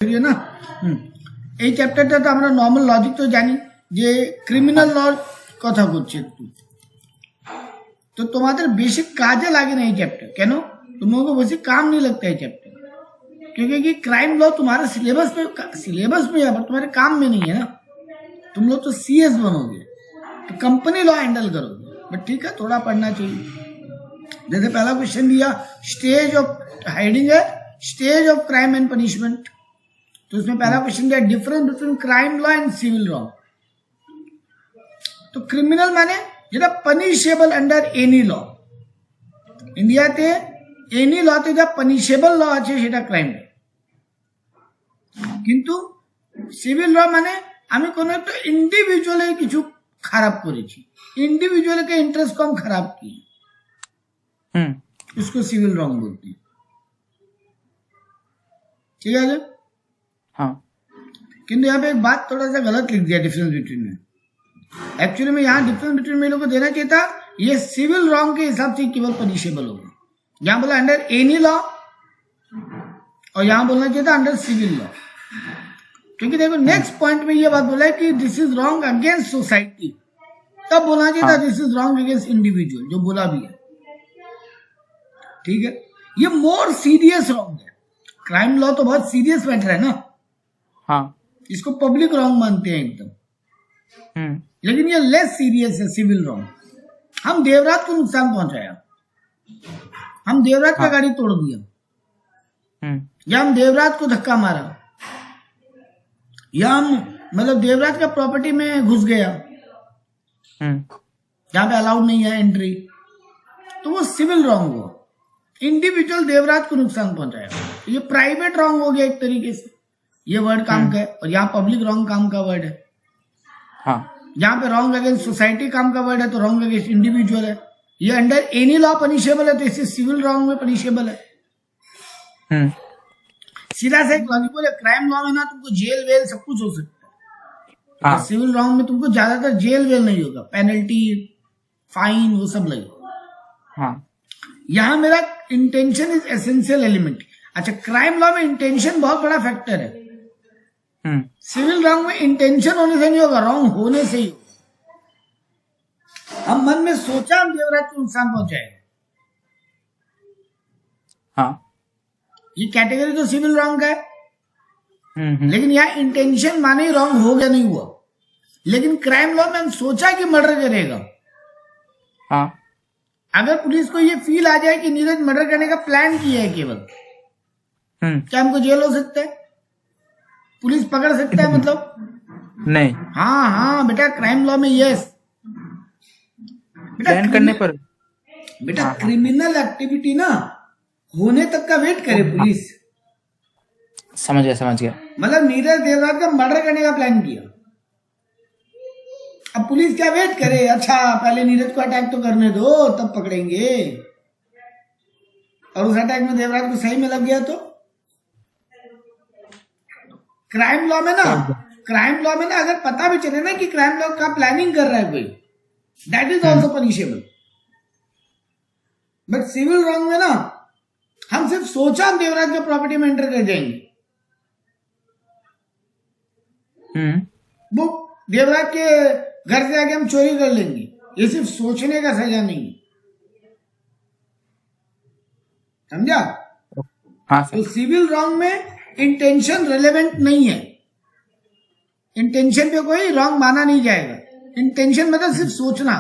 করিও না। এই চ্যাপ্টারটা তো আমরা নর্মাল লজিক তো জানি, যে ক্রিমিনাল লর কথা করছে একটু, तो तुम्हारे बेसिक काजे लागे नहीं चैप्टर। क्या तुम लोगों को वैसे काम नहीं लगता है चैप्टर, क्योंकि कि क्राइम लॉ तुम्हारे सिलेबस में है पर तुम्हारे काम में नहीं है ना। तुम लोग तो सीएस बनोगे तो कंपनी लॉ हैंडल करोगे, बट ठीक है थोड़ा पढ़ना चाहिए। जैसे पहला क्वेश्चन दिया स्टेज ऑफ हाइडिंग है, stage of crime and punishment, तो उसमें पहला क्वेश्चन दिया difference between crime law and civil law. तो क्रिमिनल माने যেটা পনিশেবল আন্ডার এনি ল। ইন্ডিয়াতে এনি লতে যা পনিশেবল ল আছে সেটা ক্রাইম, কিন্তু সিভিল ল মানে আমি কোনো একটা ইন্ডিভিজুয়ালের কিছু খারাপ করেছি, ইন্ডিভিজুয়ালকে इंटरेस्ट को हम खराब किए, उसको सिविल रॉन्ग बोलते हैं। ठीक है हाँ, किंतु यहाँ पे एक बात थोड़ा सा गलत लिख दिया डिफरेंस बिटवीन में। एक्चुअली में यहाँ डिफरेंस बिटवीन में लोगों को देना चाहिए था ये सिविल रॉन्ग के हिसाब से केवल पनिशेबल होगा। यहाँ बोला अंडर एनी लॉ और यहाँ बोलना चाहिए था अंडर सिविल लॉ, क्योंकि देखो नेक्स्ट पॉइंट में ये बात बोला है कि this is wrong against society, तब बोलना चाहिए था this is wrong against individual, जो बोला भी है। ठीक है, ये मोर सीरियस रॉन्ग है। क्राइम लॉ तो बहुत सीरियस मैटर है ना, हाँ, इसको पब्लिक रॉन्ग मानते हैं एकदम, लेकिन ये लेस सीरियस है सिविल रॉन्ग। हम देवरात को नुकसान पहुंचाया, हम देवरात का गाड़ी तोड़ दिया, या हम देवरात को धक्का मारा, या हम मतलब देवरात का प्रॉपर्टी में घुस गया जहां पे अलाउड नहीं है एंट्री, तो वो सिविल रॉन्ग हुआ। इंडिविजुअल देवरात को नुकसान पहुंचाया, ये प्राइवेट रॉन्ग हो गया एक तरीके से, ये वर्ड काम का है, और यहाँ पब्लिक रॉन्ग काम का वर्ड है। हाँ, जहां पे रॉन्ग अगेंस्ट सोसाइटी काम का वर्ड है तो रॉन्ग अगेंस्ट इंडिविजुअल है। ये अंडर एनी लॉ पनिशेबल है, तो इसे सिविल रॉन्ग में पनिशेबल है। सीधा सा एक लॉजिकल है, क्राइम लॉ में ना तुमको जेल वेल सब कुछ हो सकता है, हाँ। सिविल रॉन्ग में तुमको ज्यादातर जेल वेल नहीं होगा, पेनल्टी फाइन वो सब लगेगा। हाँ, यहाँ मेरा इंटेंशन इज एसेंशियल एलिमेंट। अच्छा, क्राइम लॉ में इंटेंशन बहुत बड़ा फैक्टर है, सिविल रॉन्ग में इंटेंशन होने से नहीं होगा, रॉन्ग होने से ही होगा। हम मन में सोचा हम देवराज को नुकसान पहुंचाएगा, हाँ, ये कैटेगरी तो सिविल रॉन्ग है, लेकिन यहाँ इंटेंशन माने ही रॉन्ग हो गया, नहीं हुआ। लेकिन क्राइम लॉ में हम सोचा कि मर्डर करेगा, हाँ, अगर पुलिस को ये फील आ जाए कि नीरज मर्डर करने का प्लान किया है केवल, क्या हमको जेल हो सकता है? पुलिस पकड़ सकता है मतलब नहीं। हाँ हाँ बेटा, क्राइम लॉ में यस बेटा, करने पर बेटा क्रिमिनल एक्टिविटी ना होने तक का वेट करे पुलिस। समझ गया। मतलब नीरज देवराज का मर्डर करने का प्लान किया, अब पुलिस क्या वेट करे? अच्छा पहले नीरज को अटैक तो करने दो तब पकड़ेंगे, और उस अटैक में देवराज को सही में लग गया तो क्राइम लॉ में ना अगर पता भी चले ना कि क्राइम लॉ का प्लानिंग कर रहा है कोई, that is also punishable. But civil wrong में ना हम सिर्फ सोचा हम देवराज के प्रॉपर्टी में एंटर कर जाएंगे, वो देवराज के घर से आके हम चोरी कर लेंगे, ये सिर्फ सोचने का सजा नहीं है, समझा? हाँ, तो सिविल रॉन्ग में इंटेंशन रिलेवेंट नहीं है, इंटेंशन पे कोई रॉन्ग माना नहीं जाएगा। इंटेंशन मतलब सिर्फ सोचना,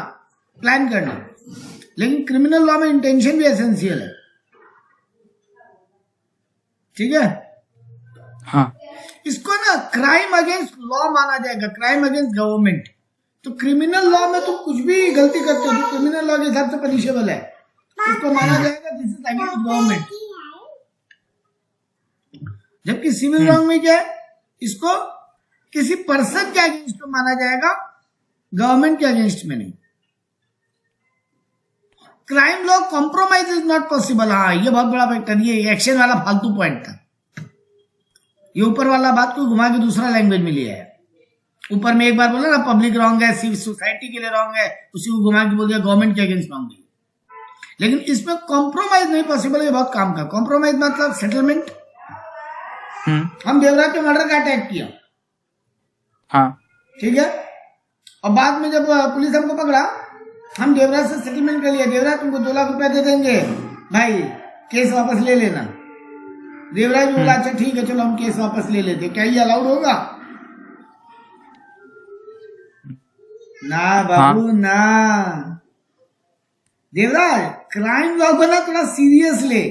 प्लान करना, लेकिन क्रिमिनल लॉ में इंटेंशन भी एसेंशियल है। ठीक है, हाँ, इसको ना क्राइम अगेंस्ट लॉ माना जाएगा, क्राइम अगेंस्ट गवर्नमेंट। तो क्रिमिनल लॉ में तुम कुछ भी गलती करते हो तो क्रिमिनल लॉ के हिसाब से पनिशेबल है, उसको माना जाएगा दिस इज अगेंस्ट गवर्नमेंट। जबकि सिविल रॉन्ग में क्या है, इसको किसी पर्सन के अगेंस्ट में माना जाएगा, गवर्नमेंट के अगेंस्ट में नहीं। Crime law compromise is not possible. हाँ, ये बहुत बड़ा फैक्टर, ये एक्शन वाला फालतू पॉइंट था, ये ऊपर वाला बात को घुमा के दूसरा लैंग्वेज में लिया है। ऊपर में एक बार बोला ना पब्लिक रॉन्ग है, सिविल सोसाइटी के लिए रॉन्ग है, उसी को घुमा के बोल दिया गवर्नमेंट के अगेंस्ट रॉन्ग है। लेकिन इसमें कॉम्प्रोमाइज नहीं पॉसिबल है, बहुत काम का। कॉम्प्रोमाइज मतलब सेटलमेंट, हम देवराज पे मर्डर का अटैक किया, हाँ ठीक है, और बाद में जब पुलिस हमको पकड़ा, हम देवराज से सेटलमेंट कर लिया, देवराज तुमको 2 लाख रुपया दे देंगे भाई, केस वापस ले लेना। देवराज बोला अच्छा ठीक है चलो हम केस वापस ले लेते। क्या ये अलाउड होगा? ना बाबू ना। देवराज क्राइम लॉ को ना थोड़ा सीरियस ले,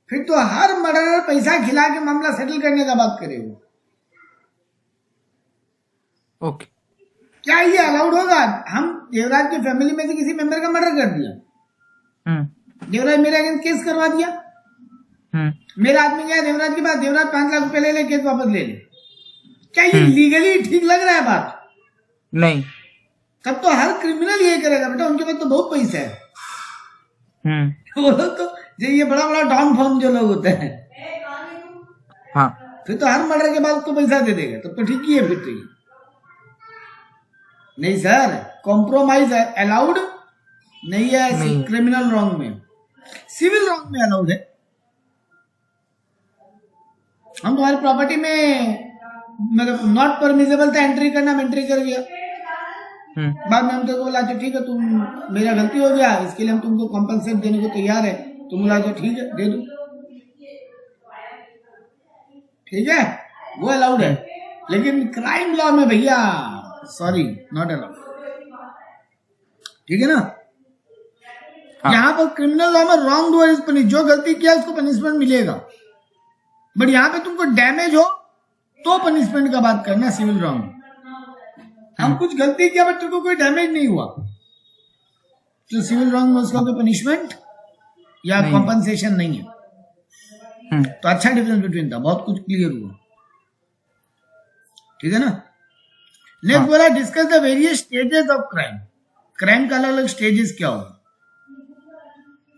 फिर तो हर मर्डरर पैसा खिला के मामला सेटल करने का बात करेगा। ओके, क्या ये अलाउड होगा? हम देवराज की फैमिली में से किसी मेंबर का मर्डर कर दिया, देवराज मेरे अगेंस्ट केस करवा दिया, मेरा आदमी गया देवराज के पास, देवराज 5 लाख रुपए ले ले, केस वापस ले ले। क्या ये लीगली ठीक लग रहा है बात? नहीं। तब तो हर क्रिमिनल यही करेगा बेटा, उनके पास तो बहुत पैसा है। वो लोग तो ये बड़ा बड़ा डॉन फॉर्म जो लोग होते हैं, हाँ, फिर तो हर मर्डर के बाद उसको पैसा दे देगा, तब तो ठीक ही है। फिर तो ये नहीं सर, कॉम्प्रोमाइज अलाउड नहीं है क्रिमिनल रॉन्ग में, सिविल रॉन्ग में अलाउड है। हम तुम्हारी प्रॉपर्टी में मतलब नॉट परमिसेबल था एंट्री करना, हम एंट्री कर गया, बाद में हम तो बोला अच्छा ठीक है तुम, मेरा गलती हो गया, इसके लिए हम तुमको कॉम्पनसेट देने को तैयार है। तुम बोला अच्छा ठीक है दे दो, ठीक है, वो अलाउड है। लेकिन क्राइम लॉ में भैया सॉरी नॉट अलाउड, ठीक है ना। यहाँ पर क्रिमिनल लॉ में रॉन्ग डूअर इज पनिश, जो गलती किया उसको पनिशमेंट मिलेगा, बट यहाँ पे तुमको डैमेज हो तो पनिशमेंट का बात करना सिविल रॉन्ग। हम कुछ गलती किया बट तुमको कोई डैमेज नहीं हुआ तो सिविल रॉन्ग में उसका कोई पनिशमेंट या कॉम्पनसेशन नहीं है। तो अच्छा डिफरेंस बिटवीन था, बहुत कुछ क्लियर हुआ, ठीक है ना। नेक्स्ट बोला discuss the various stages of crime, crime का अलग अलग स्टेजेस क्या होगा।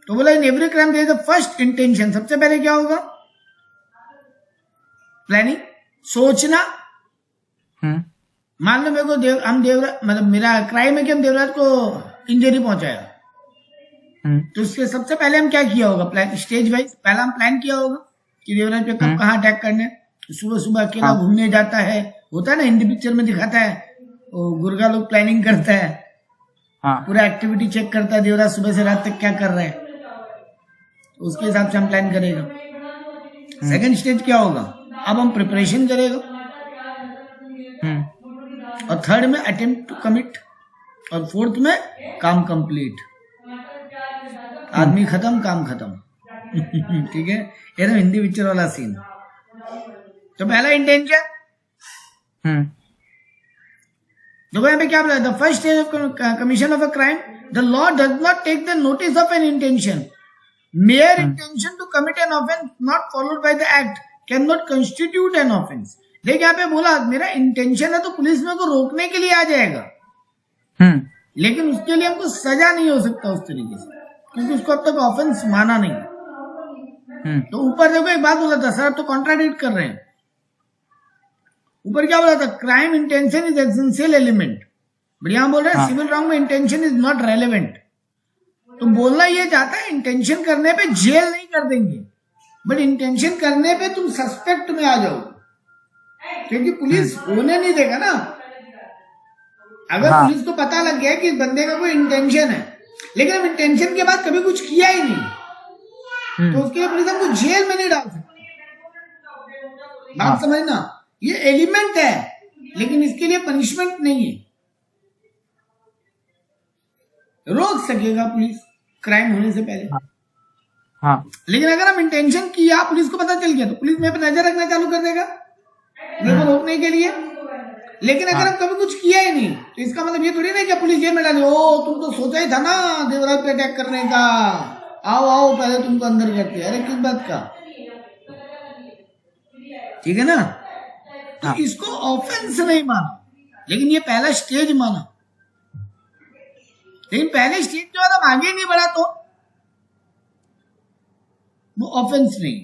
तो बोला in every crime there is the first intention, सबसे पहले क्या होगा? प्लानिंग, सोचना। मान लो मेरे को देवराज मतलब मेरा क्राइम है कि हम देवराज को इंजरी पहुंचाया, तो उसके सबसे पहले हम क्या किया होगा? प्लान स्टेज वाइज पहला हम प्लान किया होगा कि देवराज पे कब कहाँ अटैक करने। सुबह सुबह अकेला घूमने जाता है, होता है ना हिंदी पिक्चर में दिखाता है, वो गुर्गा लोग प्लानिंग करता है, पूरा एक्टिविटी चेक करता है देवराज सुबह से रात तक क्या कर रहा है, तो उसके हिसाब से हम प्लान करेगा। सेकंड स्टेज क्या होगा? अब हम प्रिपरेशन करेगा, और थर्ड में अटेम्प्ट टू कमिट, और फोर्थ में काम कंप्लीट, आदमी खत्म काम खत्म। ठीक है, ये ना हिंदी पिक्चर वाला सीन। तो पहला इंटेंशन, देखो यहाँ पे क्या बोला, the first stage of commission of a crime the law does not take the notice of an intention, mere intention to commit an offence not followed by the act can not constitute an offence. देख यहाँ पे बोला मेरा intention है तो police मेरे को रोकने के लिए आ जाएगा, लेकिन उसके लिए हमको सजा नहीं हो सकता उस तरीके से, क्योंकि उसको अब तक ऑफेंस माना नहीं। तो ऊपर देखो एक बात बोला था सर, अब तो कॉन्ट्राडिक्ट कर रहे हैं। ऊपर क्या बोला था? Crime intention is essential element, but यहां बोल रहे हैं सिविल रॉन्ग में इंटेंशन इज नॉट रेलेवेंट। तो बोलना ये चाहता है इंटेंशन करने पे जेल नहीं कर देंगे, बट इंटेंशन करने पे तुम सस्पेक्ट में आ जाओ, क्योंकि पुलिस होने नहीं देगा ना। अगर पुलिस को पता लग गया कि इस बंदे का कोई इंटेंशन है, लेकिन अब इंटेंशन के बाद कभी कुछ किया ही नहीं, तो उसके लिए पुलिस हमको जेल में नहीं डाल सकती। बात समझना, ये एलिमेंट है लेकिन इसके लिए पनिशमेंट नहीं है। रोक सकेगा पुलिस क्राइम होने से पहले, लेकिन अगर हम इंटेंशन किया, पुलिस को पता चल गया, तो पुलिस मेरे पे नजर रखना चालू कर देगा मेरे को रोकने के लिए। लेकिन अगर हम कभी कुछ किया ही नहीं, तो इसका मतलब ये थोड़ी ना कि पुलिस जेल में डाले, ओ तुम तो सोचा ही था ना देवराज पे अटैक करने का, आओ आओ पहले तुमको अंदर करते। अरे किस बात का, ठीक है ना। तो इसको ऑफेंस नहीं माना, लेकिन ये पहला स्टेज माना। लेकिन पहले स्टेज के बाद हम आगे नहीं बढ़ा तो वो ऑफेंस नहीं,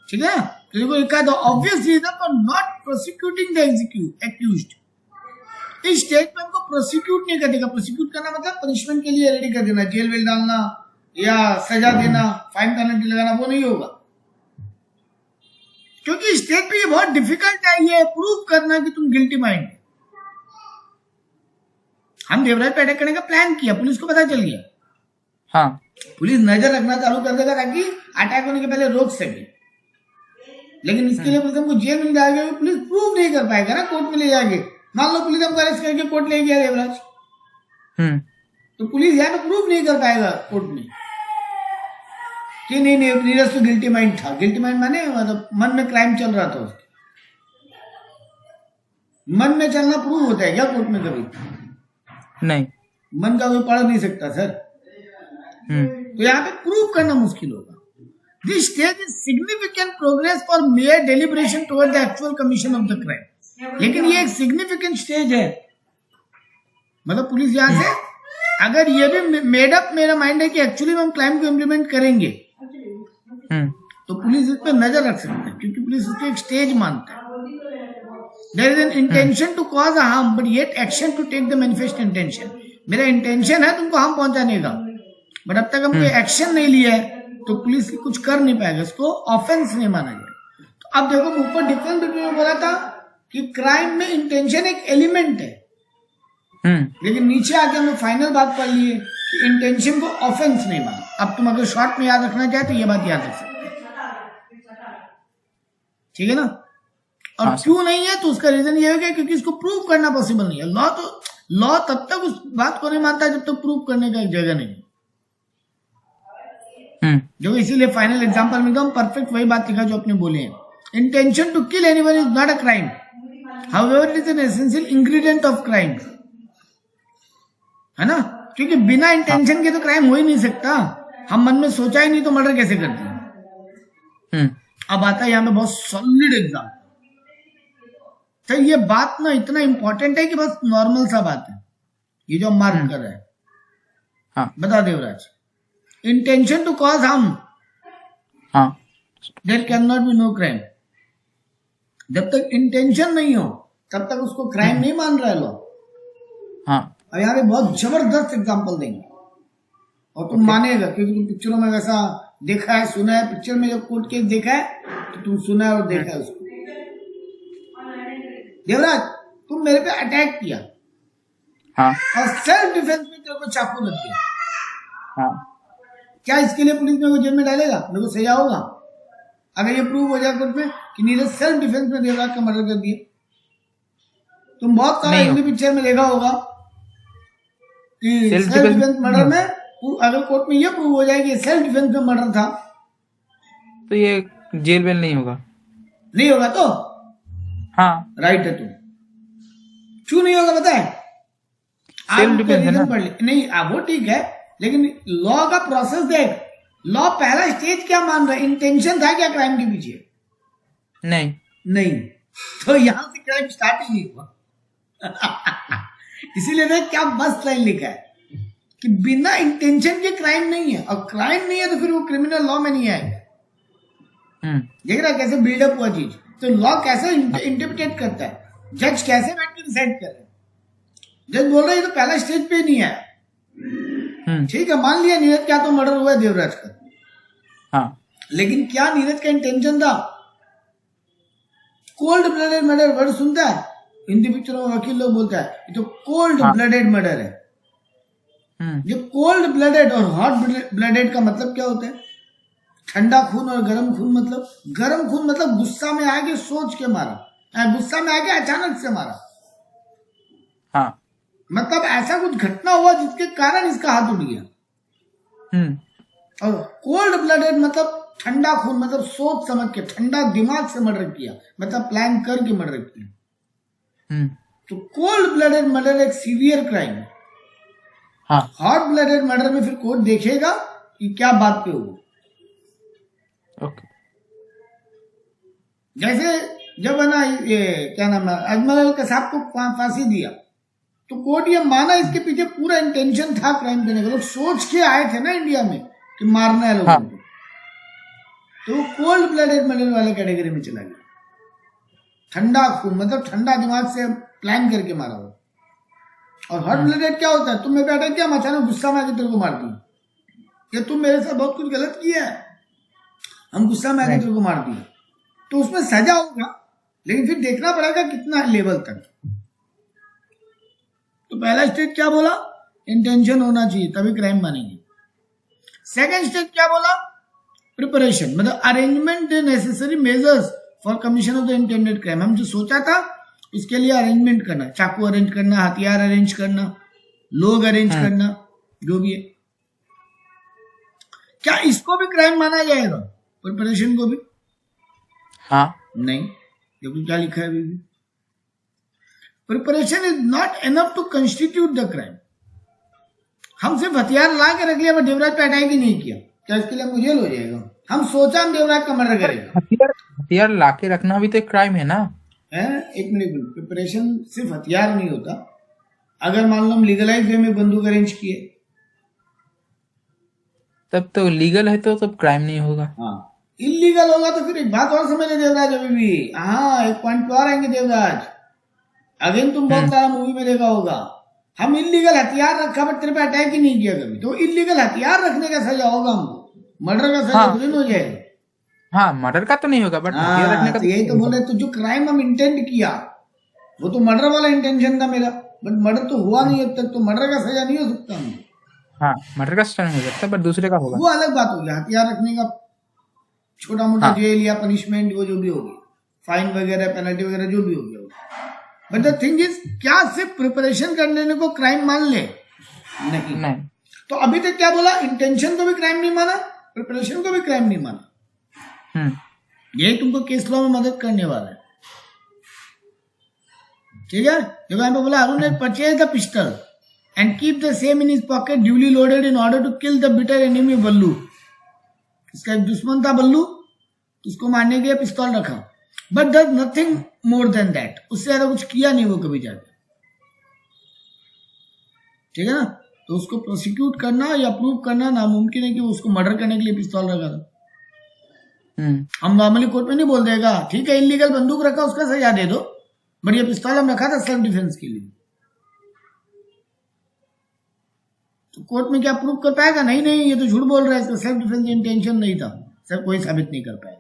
ठीक है। तो देखो लिखा था obvious reason for not prosecuting the accused. इस स्टेज पे हमको प्रोसिक्यूट नहीं कर देगा। प्रोसिक्यूट करना मतलब पनिशमेंट के लिए रेडी कर देना, जेल वेल डालना या सजा देना, फाइन पेनल्टी लगाना, वो नहीं होगा। क्योंकि स्टेट पे ये बहुत डिफिकल्ट है ये प्रूव करना कि तुम गिल्टी माइंड। हम देवराज पे अटैक करने का प्लान किया, पुलिस को पता चल गया, हाँ पुलिस नजर रखना चालू कर देगा ताकि अटैक होने के पहले रोक सके। लेकिन इसके लिए पुलिस हमको जेल में जाएगा, पुलिस प्रूव नहीं कर पाएगा ना कोर्ट में ले जाके। मान लो पुलिस हमको अरेस्ट करके कोर्ट ले गया देवराज, तो पुलिस यहाँ पे प्रूव नहीं कर पाएगा कोर्ट में कि नहीं नीरज तो गिल्टी माइंड था। गिल्टी माइंड माने मतलब मन में क्राइम चल रहा था उसके, मन में चलना प्रूव होता है क्या कोर्ट में? कभी नहीं, मन का कोई पढ़ नहीं सकता सर। तो यहाँ पे प्रूव करना मुश्किल होगा। This stage is significant progress for mayor deliberation toward the actual commission of the crime. लेकिन ये एक सिग्निफिकेंट स्टेज है, मतलब पुलिस यहाँ से अगर ये भी मेड अप मेरा माइंड है कि एक्चुअली हम क्राइम को इम्प्लीमेंट करेंगे, तो पुलिस इस पर नजर रख सकते हैं, क्योंकि पुलिस इसको एक स्टेज मानता है। There is an intention to cause a harm but yet action to take the manifest intention. मेरा इंटेंशन है तुमको हार्म पहुंचाने का, बट अब तक हम कोई एक्शन नहीं लिया है तो पुलिस कुछ कर नहीं पाएगा, इसको ऑफेंस नहीं माना जाएगा। तो अब देखो ऊपर डिफरेंस बिटवीन में बोला था कि क्राइम में इंटेंशन एक एलिमेंट है, लेकिन नीचे आके हमने फाइनल बात पढ़ ली है कि इंटेंशन को ऑफेंस नहीं माना। अब तुम अगर शॉर्ट में याद रखना चाहे तो ये बात याद रख सकते हो, ठीक है ना? और हाँ, क्यों नहीं है तो उसका रीजन ये हो गया क्योंकि इसको प्रूव करना पॉसिबल नहीं है। लॉ तब तक उस बात को नहीं मानता जब तक प्रूव करने का एक जगह नहीं। जो इसीलिए फाइनल एग्जांपल में एकदम परफेक्ट वही बात लिखा जो आपने बोले हैं। Intention to kill anyone is not a crime, however it is an essential ingredient of crime, है ना? क्योंकि बिना इंटेंशन के तो क्राइम हो ही नहीं सकता। हम मन में सोचा ही नहीं तो मर्डर कैसे करते हैं? अब आता है यहाँ पे बहुत सॉलिड एग्जाम्पल। तो ये बात ना इतना इंपॉर्टेंट है कि बस नॉर्मल सा बात है, ये जो मार्क कर रहा है। हाँ, बता Devraj, intention to cause harm, हाँ, there can not be no crime. जब तक इंटेंशन नहीं हो तब तक उसको क्राइम नहीं मान रहा है लॉ। हाँ, और यहाँ पे बहुत जबरदस्त एग्जांपल देंगे और तुम मानेगा, क्योंकि तुम पिक्चरों में वैसा देखा है, सुना है। पिक्चर में जब कोर्ट केस देखा है तो तुम सुना है और देखा है उसको। देवराज, तुम मेरे पे अटैक किया, हाँ, और सेल्फ डिफेंस में तेरे को चाकू लग गया, हाँ, क्या इसके लिए पुलिस मेरे को जेल में डालेगा? मेरे को सजा होगा अगर ये प्रूव हो जाए कोर्ट में कि नीरज सेल्फ डिफेंस में देवराज का मर्डर कर दिया। तुम बहुत सारा हिंदी पिक्चर में देखा होगा कि सेल्फ डिफेंस मर्डर में अगर कोर्ट में ये प्रूव हो जाए कि सेल्फ डिफेंस में मर्डर था तो ये जेल वेल नहीं होगा। नहीं होगा तो हाँ, राइट है। तुम क्यों नहीं होगा पता है? सेल्फ डिफेंस है ना? पढ़ ले नहीं, वो ठीक है, लेकिन लॉ का प्रोसेस देख। लॉ पहला स्टेज क्या मान रहा है? इंटेंशन था क्या क्राइम के पीछे? नहीं, तो यहां से क्राइम स्टार्ट ही नहीं हुआ। इसीलिए देख क्या मस्त लाइन लिखा है कि बिना इंटेंशन के क्राइम नहीं है, और क्राइम नहीं है तो फिर वो क्रिमिनल लॉ में नहीं आएगा। देख रहा कैसे बिल्डअप हुआ चीज। तो लॉ कैसे इंटरप्रिटेट करता है, जज कैसे बैठ के डिसाइड कर रहे हैं। जज बोल रहे हैं तो पहला स्टेज पे नहीं आया, ठीक है, मान लिया नीरज क्या तो मर्डर हुआ है देवराज का, हाँ, लेकिन क्या नीरज का इंटेंशन था? कोल्ड ब्लडेड मर्डर वर्ड सुनता है हिंदी पिक्चरों में, वकील लोग बोलता है ये तो कोल्ड ब्लडेड मर्डर है। जो कोल्ड ब्लडेड और हॉट ब्लडेड का मतलब क्या होता है? ठंडा खून और गर्म खून। मतलब गर्म खून मतलब गुस्सा में आके सोच के मारा, गुस्सा में आके अचानक से मारा, हाँ, मतलब ऐसा कुछ घटना हुआ जिसके कारण इसका हाथ उड़ गया। और कोल्ड ब्लडेड मतलब ठंडा खून, मतलब सोच समझ के, ठंडा दिमाग से मर्डर किया, मतलब प्लान करके मर्डर किया। तो कोल्ड ब्लडेड मर्डर एक सीवियर क्राइम है। हाँ, हॉट ब्लडेड मर्डर में फिर कोर्ट देखेगा कि क्या बात पे हुआ। ओके। जैसे जब है ना ये क्या नाम है, अजमल कसाब को फांसी दिया तो कोर्ट ये माना इसके पीछे पूरा इंटेंशन था क्राइम करने का। लोग सोच के आए थे ना इंडिया में कि मारना है लोगों को, तो वो कोल्ड ब्लडेड मर्डर वाले कैटेगरी में चला गया। ठंडा खून मतलब ठंडा दिमाग से प्लान करके मारा हो। और हॉट ब्लडेड क्या होता है? तुम मेरे पे अटैक किया, अचानक गुस्सा में आके तेरे को मार दिया, या तुम मेरे साथ बहुत कुछ गलत किया है, हम गुस्सा में आके तेरे को मार दिया। तो उसमें सजा होगा, लेकिन फिर देखना पड़ेगा कितना लेवल तक। तो पहला स्टेज क्या बोला, इंटेंशन होना चाहिए तभी क्राइम मानेंगे। सेकंड स्टेज क्या बोला, प्रिपरेशन, मतलब arrangement necessary measures for commission of the intended crime. हम जो सोचा था उसके लिए अरेंजमेंट करना, चाकू अरेंज करना, हथियार अरेंज करना, लोग अरेंज करना, जो भी है। क्या इसको भी क्राइम माना जाएगा, प्रिपरेशन को भी? हाँ। नहीं, देखो क्या लिखा है अभी भी, preparation is not enough to constitute the crime. हम सिर्फ हथियार ला के रख लिया पर देवराज पे अटैक ही नहीं किया, क्या इसके लिए मुझे हो जाएगा? हम सोचा हम देवराज का मर्डर करेगा। हथियार ला के रखना भी तो एक क्राइम है ना। है, एक मिनट, प्रिपरेशन सिर्फ हथियार नहीं होता। अगर मान लो हम लीगलाइज वे में बंदूक अरेंज किए तब तो लीगल है, तो तब क्राइम नहीं होगा। हाँ, इलीगल होगा तो फिर एक बात और समझ ले देवराज अभी भी। हाँ, एक पॉइंट पे और आएंगे देवराज, अगेन तुम बहुत सारा मूवी में देखा होगा। हम इलीगल हथियार रखा बट तेरे पे अटैक ही नहीं किया कभी, तो इलीगल हथियार रखने का सजा होगा हमको, मर्डर का सजा थोड़ी हो जाएगा। हाँ, मर्डर का तो नहीं होगा बट हथियार रखने का तो यही तो बोले, तो जो क्राइम हम इंटेंट किया वो तो मर्डर वाला इंटेंशन था मेरा, बट मर्डर तो हुआ नहीं अब तक, तो मर्डर का सजा नहीं हो सकता हमको। हाँ, मर्डर का सजा नहीं हो सकता बट दूसरे का होगा, वो अलग बात हो गया। हथियार रखने का छोटा मोटा जेल या पनिशमेंट, वो जो भी होगी, फाइन वगैरह, पेनल्टी वगैरह जो भी हो गया। बट द थिंग इज, क्या सिर्फ प्रिपरेशन करने को क्राइम मान ले? नहीं। तो अभी तक क्या बोला, इंटेंशन को भी क्राइम नहीं माना, प्रिपरेशन को भी क्राइम नहीं माना। ये तुमको केस लॉ में मदद करने वाला है, ठीक है? देखो यहाँ पे बोला, अरुण ने purchase the pistol and keep the same in his pocket duly loaded in order to kill the bitter enemy Ballu. इसका एक दुश्मन था बल्लू, उसको मारने के लिए पिस्तौल रखा, but does nothing more than that. उससे ज्यादा कुछ किया नहीं वो कभी जाके, ठीक है ना? तो उसको प्रोसिक्यूट करना या प्रूव करना नामुमकिन है कि उसको मर्डर करने के लिए पिस्तौल रखा था। हम नॉर्मली कोर्ट में नहीं बोल देगा, ठीक है इलीगल बंदूक रखा उसका सजा दे दो, बट ये पिस्तौल हम रखा था सेल्फ डिफेंस के लिए। तो कोर्ट में क्या प्रूव कर पाएगा? नहीं, ये तो झूठ बोल रहा है, इसका सेल्फ डिफेंस इंटेंशन नहीं था, सर कोई साबित नहीं कर पाएगा।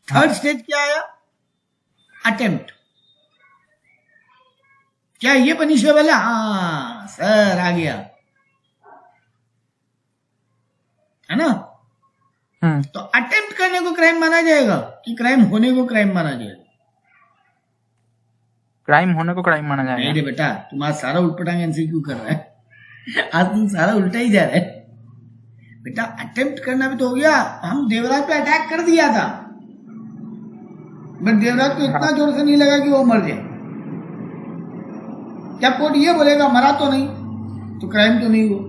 थर्ड स्टेज क्या आया, अटेम्प्ट। क्या ये पनिशेबल है? हाँ सर, आ गया, है ना? तो अटेम्प्ट करने को क्राइम माना जाएगा कि क्राइम होने को क्राइम माना जाएगा? क्राइम होने को क्राइम माना जाएगा। नहीं रे बेटा, तुम आज सारा उल्टपटांग आंसर क्यों कर रहा है? आज तुम सारा उल्टा ही जा रहा है बेटा। अटेम्प्ट करना भी तो हो गया। हम देवराज पे अटैक कर दिया था, बट देवराज को इतना जोर से नहीं लगा कि वो मर जाए। क्या कोर्ट ये बोलेगा मरा तो नहीं, तो क्राइम तो नहीं हुआ?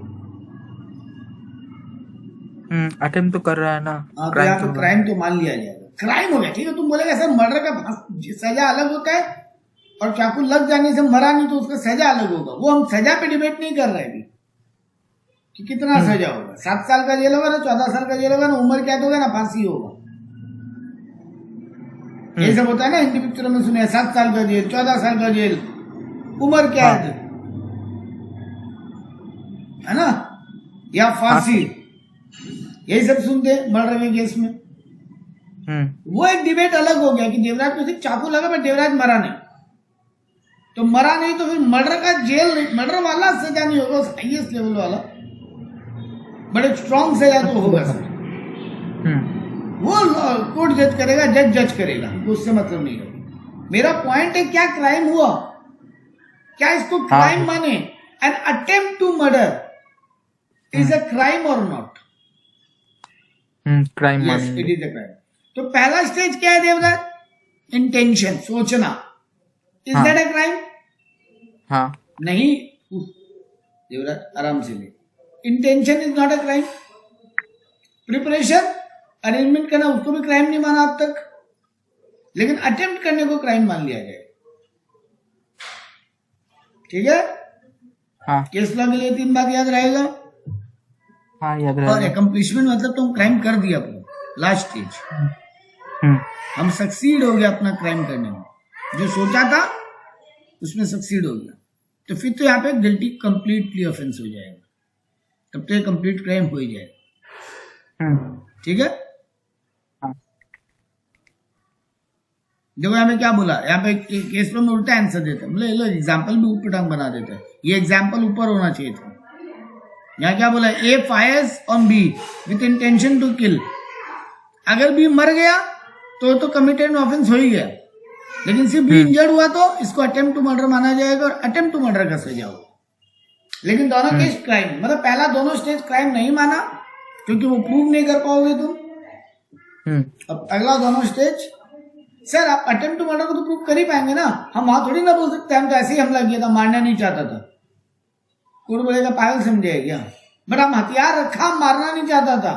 अटेम्प्ट तो कर रहा है ना, क्राइम तो मान लिया जाएगा, क्राइम हो गया, ठीक है। तुम बोलेगा सर मर्डर का सजा अलग होता है और चाकू लग जाने से मरा नहीं तो उसका सजा अलग होगा। वो हम सजा पे डिबेट नहीं कर रहे अभी कि कितना सजा होगा। 7 साल का जेल होगा ना, 14 साल का जेल होगा ना, उम्र कैद होगा ना, फांसी होगा। ये सब होता है ना हिंदी पिक्चरों में, सुने 7 साल का जेल, 14 साल का जेल, उम्र कैद, है ना, या फांसी, यही सब सुनते हैं मर्डर के केस में। वो एक डिबेट अलग हो गया कि देवराज को सिर्फ चाकू लगा पर देवराज मरा नहीं, तो मरा नहीं तो फिर मर्डर का जेल, मर्डर वाला सजा नहीं होगा, हाईएस्ट लेवल वाला, बड़े स्ट्रॉन्ग सजा तो होगा सर। वो कोर्ट जज करेगा, जज करेगा, उससे मतलब नहीं होगा। मेरा पॉइंट है क्या क्राइम हुआ, क्या इसको क्राइम माने? An attempt to murder is a crime और not? Crime it is a crime. तो पहला स्टेज क्या है देवराज? इंटेंशन, सोचना। Is that a crime? हाँ। नहीं देवराज, आराम से ले। Intention is not a crime. Preparation, arrangement करना, उसको भी क्राइम नहीं माना अब तक, लेकिन अटेम्प्ट करने को क्राइम मान लिया जाए, ठीक है? हाँ। केस लॉ के लिए 3 बात याद रहेगा। हाँ, याद रहेगा। और एकम्प्लिशमेंट मतलब तुम क्राइम कर दिया अपना, लास्ट स्टेज, हम सक्सीड हो गया अपना क्राइम करने में, जो सोचा था उसमें सक्सीड हो गया, तो फिर तो यहाँ पे गिल्टी कंप्लीटली ऑफेंस हो जाएगा, तब तो ये कंप्लीट क्राइम हो ही जाएगा, ठीक है? देखो यहाँ पे क्या बोला, यहाँ पे केस में उल्टा आंसर देता है, लो एग्जाम्पल भी ऊटपटांग बना देता है, ये एग्जाम्पल ऊपर होना चाहिए था। यहाँ क्या बोला, A fires on B with intention to kill. अगर बी मर गया तो कमिटेड ऑफेंस हो ही गया, लेकिन सिर्फ बी इंजर्ड हुआ तो इसको अटेम्प्ट टू मर्डर माना जाएगा और अटेम्प्ट टू मर्डर का सजा होगा। लेकिन दोनों केस क्राइम, मतलब पहला दोनों स्टेज क्राइम नहीं माना क्योंकि वो प्रूव नहीं कर पाओगे तुम। अब अगला दोनों स्टेज, सर आप अटेम्प्ट टू मर्डर को तो प्रूव कर ही पाएंगे ना, हम वहां थोड़ी ना बोल सकते हम तो ऐसे ही हमला किया था, मारना नहीं चाहता था। कोर्ट बोलेगा पागल समझे क्या, बट हम हथियार रखा, हम मारना नहीं चाहता था।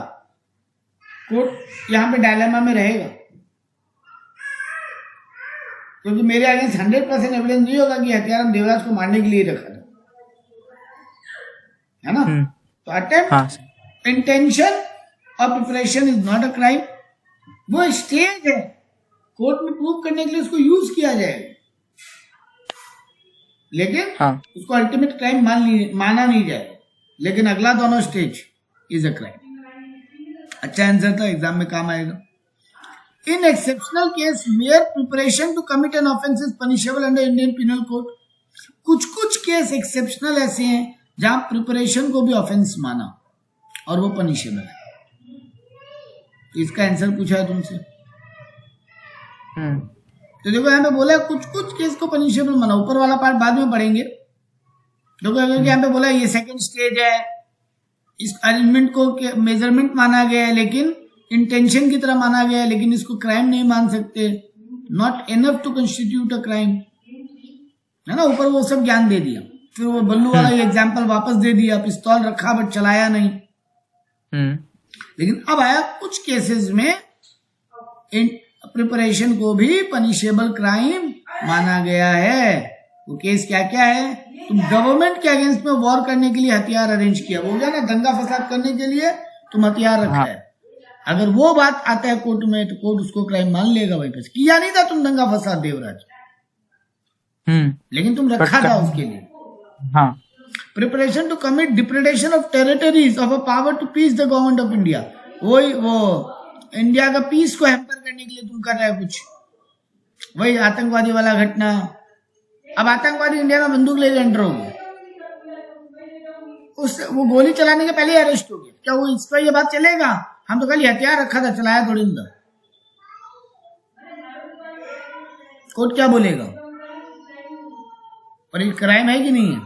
कोर्ट यहाँ पे डायलेमा में रहेगा क्योंकि मेरे अगेंस्ट 100% एविडेंस नहीं होगा कि हथियार हम देवराज को मारने के लिए रखा था, है ना। तो अटेम्प्ट, इंटेंशन और preparation is not a crime. वो स्टेज है, कोर्ट में प्रूव करने के लिए उसको यूज किया जाएगा, लेकिन उसको अल्टीमेट क्राइम माना नहीं जाएगा। लेकिन अगला दोनों स्टेज इज अ क्राइम। अच्छा आंसर था, एग्जाम में काम आएगा। In exceptional case where preparation to commit an offence is punishable under Indian penal code. कुछ केस एक्सेप्शनल ऐसे हैं जहां प्रिपरेशन को भी ऑफेंस माना और वो पनिशेबल है। इसका आंसर पूछा है तुमसे, तो देखो यहाँ पे बोला कुछ केस को पनिशेबल माना, ऊपर वाला पार्ट बाद में पढ़ेंगे। देखो अगर यहाँ पे बोला ये सेकंड स्टेज है, इस अरेंजमेंट को मेजरमेंट माना गया है लेकिन इंटेंशन की तरह माना गया है, लेकिन इसको क्राइम नहीं मान सकते, not enough to constitute a crime, है ना। ऊपर वो सब ज्ञान दे दिया, फिर वो बल्लू वाला ये एग्जाम्पल वापस दे दिया, पिस्तौल रखा बट चलाया नहीं। लेकिन अब आया कुछ केसेस में प्रिपरेशन को भी पनिशेबल क्राइम माना गया है। वो केस क्या क्या है, तुम गवर्नमेंट के अगेंस्ट में वॉर करने के लिए हथियार अरेंज किया, वो क्या ना दंगा फसाद करने के लिए तुम हथियार रखा है। अगर वो बात आता है कोर्ट में तो कोर्ट उसको क्राइम मान लेगा। भाई बस किया नहीं था तुम दंगा फसाद देवराज, लेकिन तुम रखा था उसके लिए। Preparation to commit depredation of territories of a power to peace the government of India, वो इंडिया का पीस को हैम्पर करने के लिए तुम कर रहे हो कुछ, वही आतंकवादी वाला घटना। अब आतंकवादी इंडिया में बंदूक ले एंटर हो गया, वो गोली चलाने के पहले अरेस्ट हो गया, क्या वो इस पर ये बात चलेगा? हम तो खाली हथियार रखा था, चलाया थोड़ी ना। कोर्ट क्या बोलेगा? और ये क्राइम है कि नहीं है?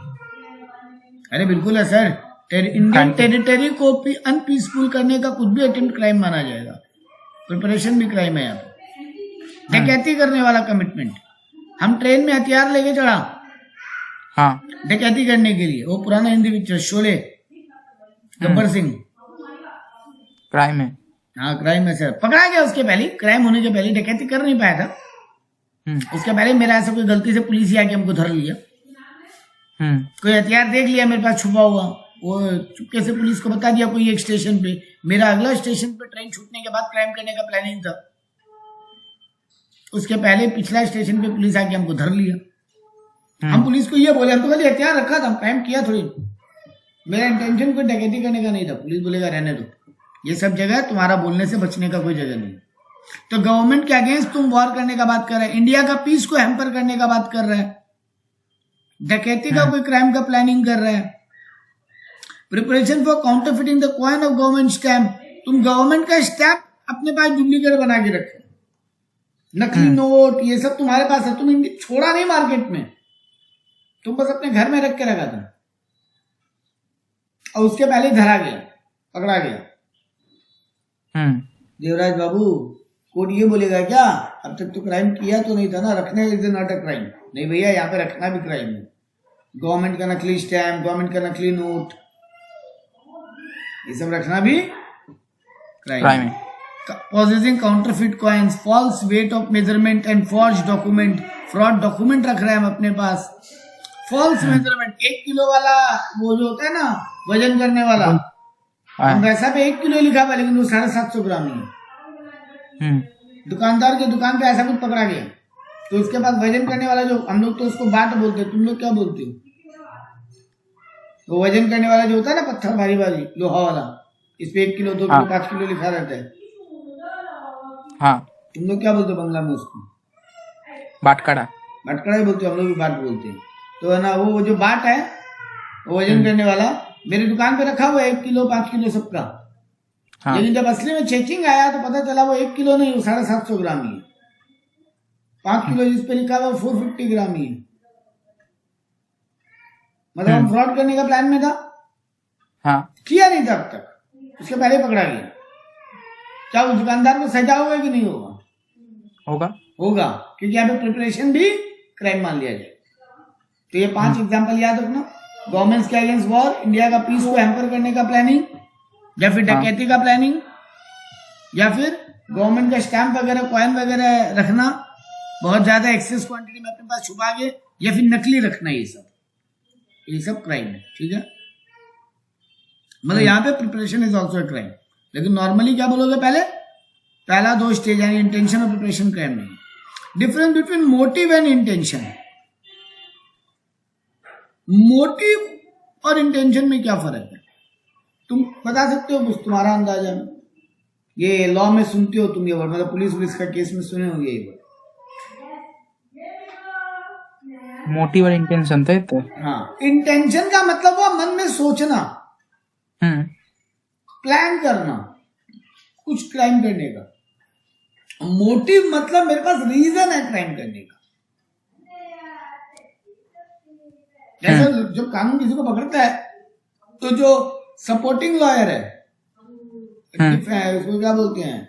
अरे बिल्कुल है सर, इंडियन टेरिटरी को अनपीसफुल करने का कुछ भी अटेम्प्ट क्राइम माना जाएगा। प्रिपरेशन भी क्राइम है यहाँ पे। डकैती करने वाला कमिटमेंट, हम ट्रेन में हथियार लेके चढ़ा डकैती करने के लिए, वो पुराना हिंदी पिक्चर शोले, गब्बर सिंह, क्राइम है। हाँ क्राइम है सर। पकड़ा गया उसके पहले, क्राइम होने के पहले, डकैती कर नहीं पाया था उसके पहले। मेरा ऐसा कोई गलती से पुलिस ही आके हमको धर लिया, कोई हथियार देख लिया मेरे पास छुपा हुआ, वो चुपके से पुलिस को बता दिया कोई एक स्टेशन पे। मेरा अगला स्टेशन पे ट्रेन छूटने के बाद क्राइम करने का प्लानिंग था, उसके पहले पिछला स्टेशन पे पुलिस आके हमको धर लिया। हम पुलिस को ये बोले, हम तो खाली हथियार रखा था, क्राइम किया थोड़ी, मेरा इंटेंशन कोई डकैती करने का नहीं था। पुलिस बोलेगा रहने दो, ये सब जगह तुम्हारा बोलने से बचने का कोई जगह नहीं। तो गवर्नमेंट के अगेंस्ट तुम वॉर करने का बात कर रहे हैं, इंडिया का पीस को हैम्पर करने का बात कर रहे हैं, डकैती का कोई क्राइम का प्लानिंग कर रहे हैं। Preparation for counterfeiting the coin of government stamp, तुम गवर्नमेंट का स्टैम्प अपने पास डुप्लीकेट बना के रखे, नकली नोट ये सब तुम्हारे पास है, तुम छोड़ा नहीं मार्केट में, तुम बस अपने घर में रख के रखा था और उसके पहले धरा गया, पकड़ा गया। देवराज बाबू, कोर्ट ये बोलेगा क्या अब तक तो क्राइम किया तो नहीं था ना, रखने इज नॉट अ क्राइम? नहीं भैया, यहाँ पे रखना भी क्राइम है। गवर्नमेंट का नकली स्टैम्प, गवर्नमेंट का नकली नोट, ये सब रखना भी क्राइम है। Possessing counterfeit coins, false weight of measurement and forge document, fraud document रख रहे हैं हम अपने पास। फॉल्स मेजरमेंट, 1 किलो वाला वो जो होता है ना वजन करने वाला, हम वैसा पे 1 किलो लिखा हुआ लेकिन वो 750 ग्राम ही है। दुकानदार के दुकान पे ऐसा कुछ पकड़ा गया तो उसके पास वजन करने वाला, जो हम लोग तो उसको बाट बोलते हैं, तुम लोग क्या बोलते हो? तो वजन करने वाला जो होता है ना, पत्थर भारी भारी लोहा वाला, इस पे 1 किलो 2 किलो 5 किलो लिखा रहता है, तुम लोग क्या बोलते हो बंगला में उसको? बाटकाड़ा। बाटकड़ा ही बोलते हैं, हम लोग भी बाट बोलते हैं। तो है ना, वो जो बाट है वो वजन करने वाला मेरी दुकान पे रखा हुआ है, 1 किलो 5 किलो सबका। हाँ। लेकिन जब असली में चेकिंग आया तो पता चला वो 1 किलो नहीं, वो 750 ग्राम ही है। 5 किलो जिस पे लिखा हुआ 450 ग्राम ही है। मतलब हम फ्रॉड करने का प्लान में था, हाँ। किया नहीं था अब तक, उसके पहले पकड़ा गया। क्या उस दुकानदार को सजा होगा कि नहीं होगा? होगा। होगा, क्योंकि यहाँ पे प्रिपरेशन भी क्राइम मान लिया जाए। तो ये 5 एग्जाम्पल याद रखना। गवर्नमेंट्स के अगेंस्ट वॉर, इंडिया का पीस को हैम्पर करने का प्लानिंग, या फिर डकैती का प्लानिंग, या फिर गवर्नमेंट का स्टैम्प वगैरह कॉइन वगैरह रखना बहुत ज्यादा एक्सेस क्वांटिटी में अपने पास छुपा के, या फिर नकली रखना, ये सब क्राइम है। ठीक है, मतलब यहाँ पे preparation is also a crime. लेकिन नॉर्मली क्या बोलोगे? पहला 2 स्टेज, यानी इंटेंशन और प्रिपरेशन क्राइम नहीं। Difference between motive and intention. Motive और इंटेंशन में क्या फर्क है? तुम बता सकते हो कुछ, तुम्हारा अंदाजा में? ये लॉ में सुनते हो तुम ये वर्ड, मतलब पुलिस का केस में सुने होंगे ये वर्ड। मोटिव और इंटेंशन तो हाँ, इंटेंशन का मतलब हुआ मन में सोचना, प्लान करना कुछ क्राइम करने का। मोटिव मतलब मेरे पास रीजन है क्राइम करने का। जैसे जब कानून किसी को पकड़ता है तो जो सपोर्टिंग लॉयर है, उसको क्या बोलते हैं,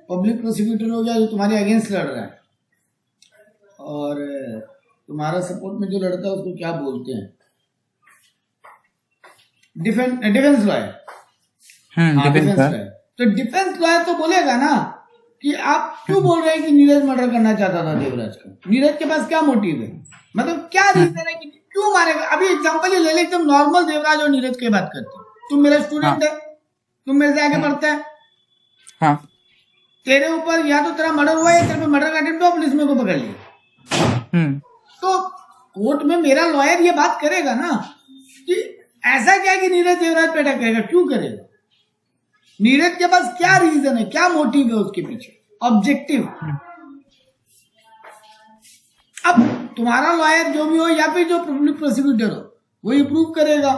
पब्लिक प्रोसिक्यूटर हो गया, जो तुम्हारे अगेंस्ट लड़ रहा है, और तुम्हारा सपोर्ट में जो लड़ता है उसको क्या बोलते हैं? Defence lawyer. Defence lawyer. तो डिफेंस लॉयर तो बोलेगा ना कि आप क्यों बोल रहे हैं कि नीरज मर्डर करना चाहता था देवराज का? नीरज के पास क्या मोटिव है, मतलब क्या रीजन है कि क्यों मारेगा? अभी एग्जांपल ही ले ले, एकदम नॉर्मल देवराज और नीरज की बात करते हैं। तुम मेरा स्टूडेंट है, तुम मेरे से आगे पढ़ता है, हाँ। तेरे ऊपर या तो तेरा मर्डर हुआ या तेरे पे मर्डर का अटेम्प्ट हुआ, पुलिस में को पकड़ लिया। तो कोर्ट में मेरा लॉयर ये बात करेगा ना कि ऐसा क्या कि नीरज देवराज पे अटैक करेगा, क्यों करेगा? नीरज के पास क्या रीजन है, क्या मोटिव है उसके पीछे, ऑब्जेक्टिव। अब तुम्हारा लॉयर जो भी हो या फिर जो पब्लिक प्रोसिक्यूटर हो, वो ये प्रूव करेगा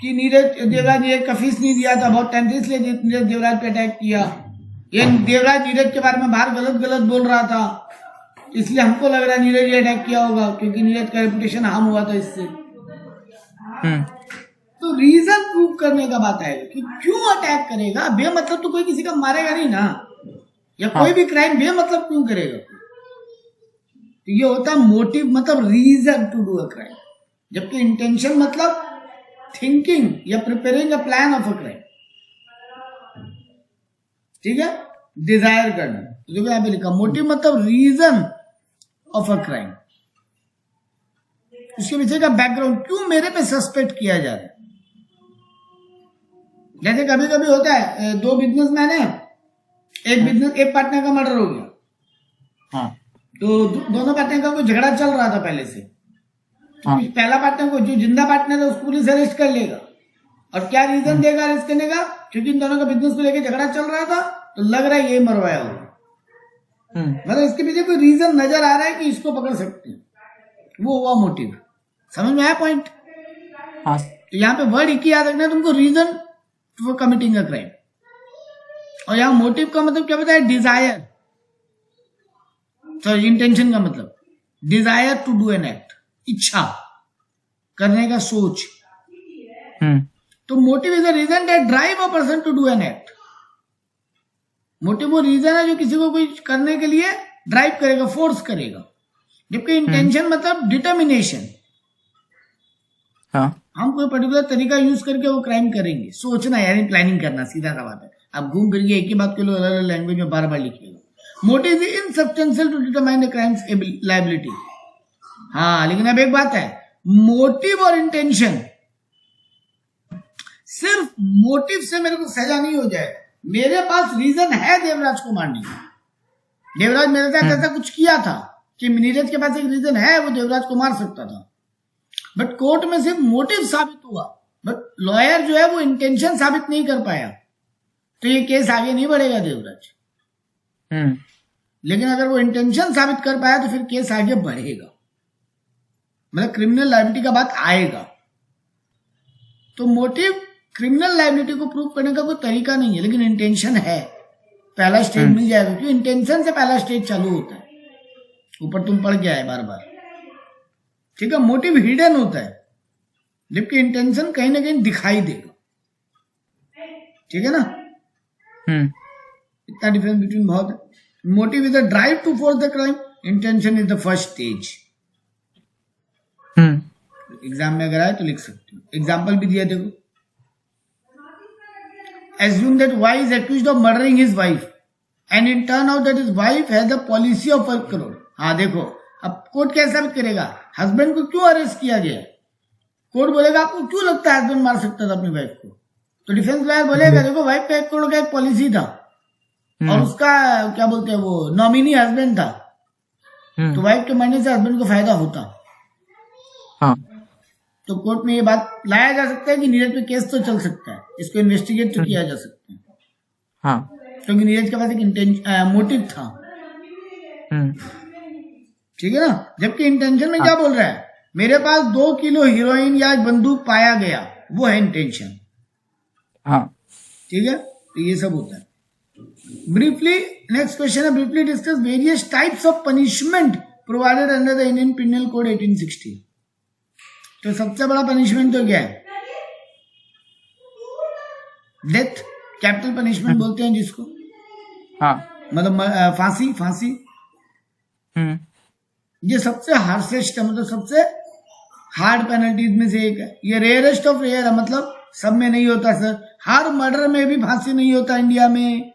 कि नीरज देवराज ने का फीस नहीं दिया था, बहुत टाइम से, इसलिए नीरज देवराज पे अटैक किया। ये देवराज नीरज के बारे में बाहर गलत बोल रहा था, इसलिए हमको लग रहा है नीरज ये अटैक किया होगा, क्योंकि नीरज का रेपुटेशन हार्म हुआ था इससे। तो रीजन प्रूव करने का बात आएगा कि क्यों अटैक करेगा। बेमतलब तो कोई किसी का मारेगा नहीं ना, या कोई भी क्राइम बेमतलब क्यों करेगा? तो ये होता है मोटिव, मतलब reason to do a crime, जबकि इंटेंशन मतलब थिंकिंग या preparing a plan of a crime. ठीक है, डिजायर करना। तो देखो यहाँ पे लिखा मोटिव मतलब रीजन ऑफ अ क्राइम, उसके पीछे का बैकग्राउंड, क्यों मेरे पे सस्पेक्ट किया जा रहा है। जैसे कभी कभी होता है, 2 बिजनेसमैन है, एक पार्टनर का मर्डर हो गया, हाँ। तो दोनों पार्टनर का कोई झगड़ा चल रहा था पहले से। हाँ। पहला पार्टनर को, जो जिंदा पार्टनर है, उसको पुलिस अरेस्ट कर लेगा, और क्या रीजन देगा अरेस्ट करने का? क्योंकि इन दोनों का बिजनेस को लेकर झगड़ा चल रहा था, तो लग रहा है ये मरवाया होगा। मतलब इसके पीछे कोई रीजन नजर आ रहा है कि इसको पकड़ सकते हैं, वो हुआ मोटिव। समझ में आया पॉइंट? हाँ। तो यहाँ पे वर्ड एक ही याद रखना है तुमको, reason for committing a crime. और यहाँ मोटिव का मतलब क्या बताया? डिजायर, सॉरी इंटेंशन का मतलब desire to do an act, इच्छा करने का सोच। तो motive is a reason that drive a person to do an act. Motive वो रीजन है जो किसी को कुछ करने के लिए ड्राइव करेगा, फोर्स करेगा। जबकि इंटेंशन मतलब डिटर्मिनेशन। हाँ। हम कोई पर्टिकुलर तरीका यूज करके वो क्राइम करेंगे, सोचना यानी प्लानिंग करना, सीधा सा बात है। अब घूम फिर के एक ही बात के लोग अलग अलग लैंग्वेज में बार बार लिखिएगा। Motive is insubstantial to determine the crime's liability. हाँ, लेकिन अब एक बात है, मोटिव और इंटेंशन, सिर्फ मोटिव से मेरे को सजा नहीं हो जाए। मेरे पास रीजन है देवराज को मारने का, देवराज मेरे साथ ऐसा कुछ किया था कि नीरज के पास एक रीजन है, वो देवराज को मार सकता था। बट कोर्ट में सिर्फ मोटिव साबित हुआ, बट लॉयर जो है वो इंटेंशन साबित नहीं कर पाया, तो ये केस आगे नहीं बढ़ेगा देवराज। लेकिन अगर वो इंटेंशन साबित कर पाया तो फिर केस आगे बढ़ेगा, मतलब क्रिमिनल लायबिलिटी का बात आएगा। तो मोटिव क्रिमिनल लायबिलिटी को प्रूव करने का कोई तरीका नहीं है, लेकिन इंटेंशन है, पहला स्टेज मिल जाएगा, क्योंकि इंटेंशन से पहला स्टेज चालू होता है। ऊपर तुम पढ़ के आए बार बार, ठीक है। मोटिव हिडन होता है, जबकि इंटेंशन कहीं ना कहीं दिखाई देगा, ठीक है ना। इतना डिफरेंस बिटवीन बहुत है। Motive is the drive to force the crime, intention is the first stage. Exam में अगर आए तो लिख सकते हो, एग्जाम्पल भी दिया देखो। Assume that Y is accused of murdering his wife and it turn out that his wife has a policy of 1 crore। हाँ देखो, अब कोर्ट क्या साबित करेगा, हस्बैंड को क्यों अरेस्ट किया गया है। कोर्ट बोलेगा आपको क्यों लगता है हस्बैंड मार सकता था अपनी वाइफ को, तो डिफेंस लॉयर बोलेगा देखो वाइफ का 1 करोड़ का एक पॉलिसी था और उसका क्या बोलते हैं वो नॉमिनी हस्बैंड था, तो वाइफ के मरने से हस्बैंड को फायदा होता। तो कोर्ट में ये बात लाया जा सकता है कि नीरज पे केस तो चल सकता है, इसको इन्वेस्टिगेट तो किया जा सकता है, क्योंकि नीरज के पास एक मोटिव था, ठीक है ना। जबकि इंटेंशन में क्या बोल रहा है, मेरे पास 2 किलो हीरोइन या एक बंदूक पाया गया, वो है इंटेंशन, ठीक है। तो ये सब होता है। ब्रीफली नेक्स्ट क्वेश्चन है, briefly discuss various types of punishment provided under the Indian penal code 1860। तो सबसे बड़ा पनिशमेंट तो क्या है, डेथ, कैपिटल पनिशमेंट बोलते हैं जिसको, मतलब फांसी, फांसी ये सबसे हार्शेस्ट है, मतलब सबसे हार्ड पेनल्टीज में से एक है। ये रेयरेस्ट ऑफ रेयर है, मतलब सब में नहीं होता सर, हर मर्डर में भी फांसी नहीं होता इंडिया में।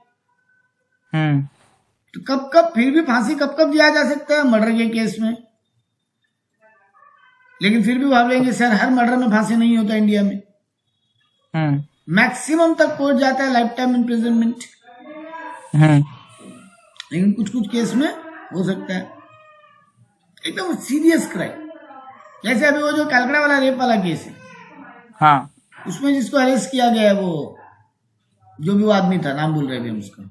तो कब कब फिर भी फांसी कब कब दिया जा सकता है, मर्डर के केस में। लेकिन फिर भी भावेंगे सर हर मर्डर में फांसी नहीं होता इंडिया में। मैक्सिमम तक कोर्ट जाता है लाइफ टाइम इम्प्रिजनमेंट, लेकिन कुछ कुछ केस में हो सकता है एकदम सीरियस क्राइम, जैसे अभी वो जो कैलकाटा वाला रेप वाला केस है, उसमें जिसको अरेस्ट किया गया है वो जो भी वो आदमी था, नाम भूल रहे थे हम उसका,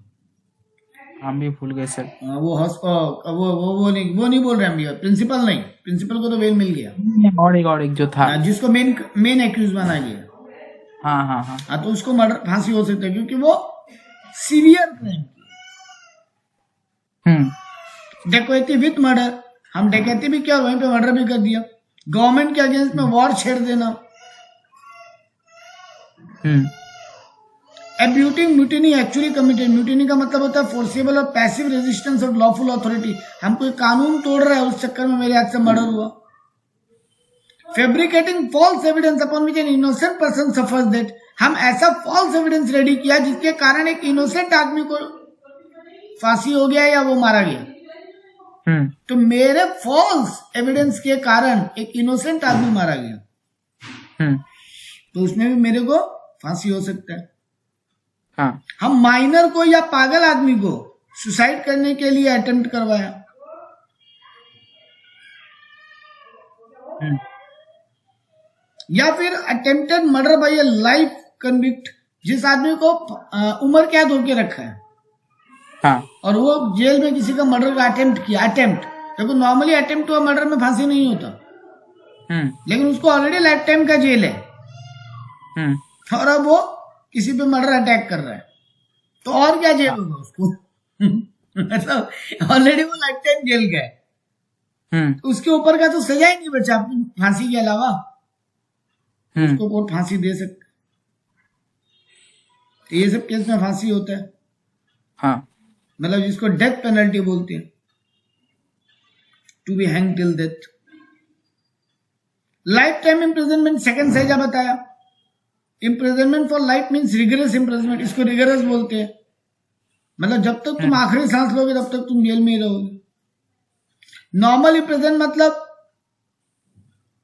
हम भी भूल गए सर। वो नहीं बोल रहे हम भी, प्रिंसिपल नहीं, प्रिंसिपल को तो बेल मिल गया, और एक जो था जिसको मेन एक्यूज बना गया। हाँ, तो उसको मर्डर फांसी हो सकता है क्योंकि वो सीवियर क्राइम। डकैती विथ मर्डर, हम डकैती भी किया वहीं पे मर्डर भी कर दिया। गवर्नमेंट के अगेंस्ट में वॉर छेड़ देना। एब्यूटिंग म्यूटिनी एक्चुअली कमिटेड, म्यूटिनी का मतलब होता है फोर्सेबल और passive resistance of lawful authority, हम कोई कानून तोड़ रहा है उस चक्कर में मेरे हाथ से मर्डर हुआ। Fabricating false evidence upon which an innocent person suffers death, हम ऐसा फॉल्स एविडेंस रेडी किया जिसके कारण एक इनोसेंट आदमी को फांसी हो गया या वो मारा गया। तो मेरे फॉल्स एविडेंस के कारण एक इनोसेंट आदमी मारा गया, तो उसमें भी मेरे को फांसी हो सकता है। हम माइनर को या पागल आदमी को सुसाइड करने के लिए अटेम्प्ट करवाया, या फिर attempted murder by a life convict, जिस आदमी को उम्र कैद होके रखा है और वो जेल में किसी का मर्डर का अटेम्प्ट किया। अटेम्प्ट देखो, नॉर्मली अटेम्प्ट हुआ मर्डर में फांसी नहीं होता, लेकिन उसको ऑलरेडी लाइफ टाइम का जेल है और अब वो किसी पे मर्डर अटैक कर रहा है, तो और क्या जेल होगा उसको मतलब ऑलरेडी वो लाइफ टाइम जेल का है, उसके ऊपर का तो सजा ही नहीं बचा फांसी के अलावा, उसको कोर्ट फांसी दे सकते। तो ये सब केस में फांसी होता है, मतलब जिसको डेथ पेनल्टी बोलते हैं, to be hang till death. Life time imprisonment second सजा बताया। Imprisonment for life means rigorous imprisonment, इसको रिगरस बोलते हैं, मतलब जब तक तुम आखिरी सांस लोगे तब तक तुम जेल में ही रहोगे। नॉर्मल इम्प्रिजन मतलब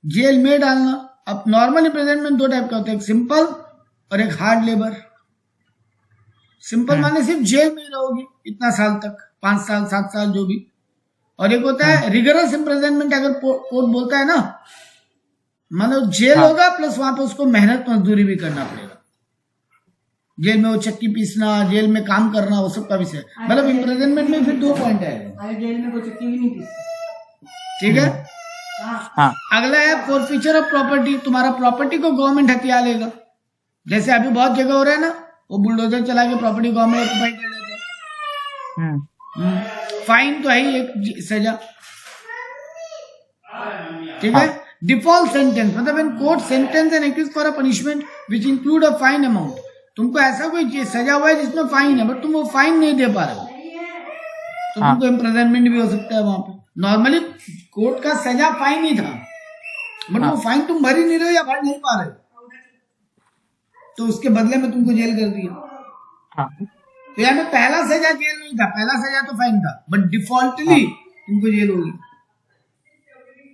जेल में डालना। अब नॉर्मल इम्प्रिजनमेंट 2 टाइप का होता है, एक सिंपल और एक हार्ड लेबर। सिंपल माने सिर्फ जेल में ही रहोगे इतना साल तक, 5 साल 7 साल जो भी, और एक होता है रिगरस इम्प्रिजनमेंट, अगर कोर्ट बोलता है ना, मतलब जेल होगा प्लस वहां पे उसको मेहनत मजदूरी भी करना पड़ेगा, जेल में वो चक्की पीसना, जेल में काम करना, वो सब का विषय। मतलब इम्प्रिजनमेंट में फिर 2 पॉइंट है। जेल में कोई चक्की भी नहीं पीसती। ठीक है। हाँ अगला है फॉरफीचर ऑफ प्रॉपर्टी। तुम्हारा प्रॉपर्टी को गवर्नमेंट हथिया लेगा। जैसे अभी बहुत जगह हो रहा है ना, वो बुलडोजर चला के प्रॉपर्टी गवर्नमेंट ऑक्युपाई कर लेते हैं। फाइन तो है ही एक सजा। ठीक है। डिफॉल्ट सेंटेंस मतलब in court sentence and accuse for a punishment which include a fine amount. तुमको ऐसा कोई सजा हुआ है जिसमें फाइन है, बट तुम वो फाइन नहीं दे पा रहे हो, तो तुमको इम्प्रिजनमेंट भी हो सकता है वहां पे। नॉर्मली कोर्ट का सजा फाइन ही था, बट वो फाइन तुम भर ही नहीं रहे हो या भर नहीं पा रहे हो, तो उसके बदले में तुमको जेल कर दिया। तो यहाँ पे पहला सजा जेल नहीं था, पहला सजा तो फाइन था, बट डिफॉल्टली तुमको जेल होगी।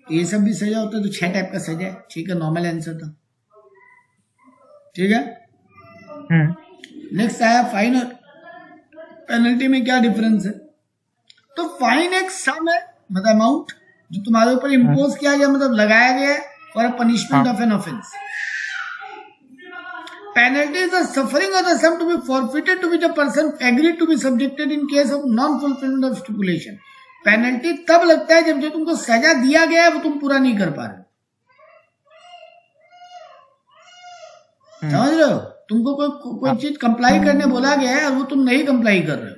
ये सब भी सजा होता है। तो 6 टाइप का सजा है। ठीक है, नॉर्मल आंसर था। ठीक है। नेक्स्ट आया फाइन और पेनल्टी में क्या डिफरेंस है। तो फाइन एक सम है, मतलब अमाउंट जो तुम्हारे ऊपर इम्पोज किया गया, मतलब लगाया गया है for a punishment of an offence. Penalty is the suffering of the sum to be forfeited to which a person agreed to be subjected in case of non fulfilment of stipulation. Penalty तब लगता है जब जो तुमको सजा दिया गया है वो तुम पूरा नहीं कर पा रहे। समझ रहे हो। तुमको कोई चीज कंप्लाई करने बोला गया है और वो तुम नहीं कंप्लाई कर रहे हो,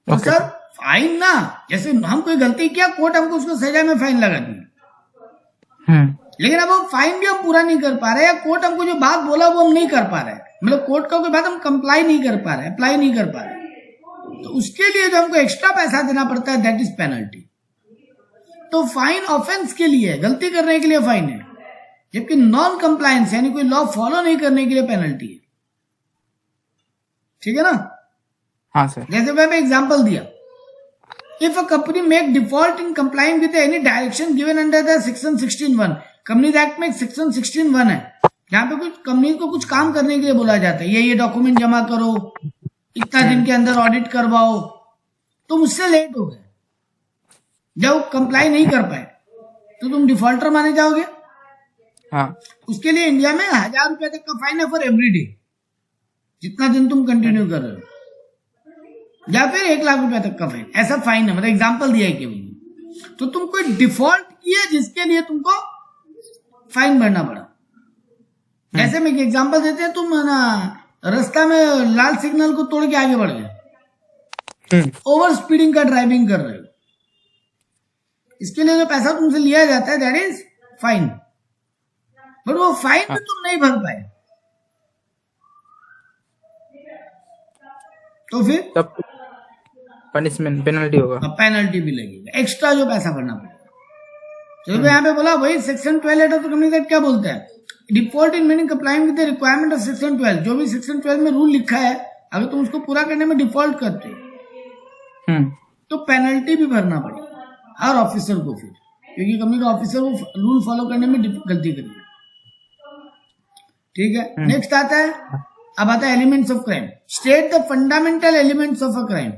तो सर फाइन ना, जैसे हम कोई गलती किया, कोर्ट हमको उसको सजा में फाइन लगा दी, लेकिन अब वो फाइन भी हम पूरा नहीं कर पा रहे, या कोर्ट हमको जो बात बोला वो हम नहीं कर पा रहे, मतलब कोर्ट का कोई बात हम कंप्लाई नहीं कर पा रहे, अप्लाई नहीं कर पा रहे, तो उसके लिए जो हमको एक्स्ट्रा पैसा देना पड़ता है, दैट इज पेनल्टी। तो फाइन ऑफेंस के लिए, गलती करने के लिए फाइन है, जबकि नॉन कंप्लायंस यानी कोई लॉ फॉलो नहीं करने के लिए पेनल्टी है। ठीक है ना। हाँ सर। जैसे मैंने एग्जांपल दिया, if a company make default in complying with any direction given under the section 16(1), companies act में सेक्शन 16(1) है, यहाँ पे कुछ कंपनी को कुछ काम करने के लिए बोला जाता है, ये डॉक्यूमेंट जमा करो, इतना दिन के अंदर ऑडिट करवाओ, तुम उससे लेट हो गए, जब कंप्लाई नहीं कर पाए तो तुम डिफॉल्टर माने जाओगे। हाँ। उसके लिए इंडिया में 1000 रुपए तक का फाइन है फॉर एवरी डे, जितना दिन तुम कंटिन्यू कर रहे हो, या फिर 1 लाख रुपए तक का फाइन, ऐसा फाइन है, मतलब एग्जांपल दिया है केवल। तो तुम कोई डिफॉल्ट किए जिसके लिए तुमको फाइन भरना पड़ा। जैसे मैं एग्जांपल देते हैं, तुम ना रास्ता में लाल सिग्नल को तोड़ के आगे बढ़ गए, ओवर स्पीडिंग का ड्राइविंग कर रहे हो, इसके लिए जो पैसा तुमसे लिया जाता है दैट इज फाइन, बट वो फाइन भी तुम नहीं भर पाए, तो फिर तब पनिशमेंट पेनल्टी होगा, पेनल्टी भी लगेगा, एक्स्ट्रा जो पैसा भरना पड़ेगा। तो यहाँ पे बोला वही section 12 of the companies act क्या बोलता है, default in meaning complying with the requirement of section 12, जो भी सेक्शन 12 में रूल लिखा है, अगर तुम उसको पूरा करने में डिफॉल्ट करते हो तो पेनल्टी भी भरना पड़ेगा हर ऑफिसर को, फिर क्योंकि कंपनी का ऑफिसर वो रूल फॉलो करने में गलती करेगा। ठीक है। नेक्स्ट आता है, अब आता है elements of crime. State the fundamental elements of a crime.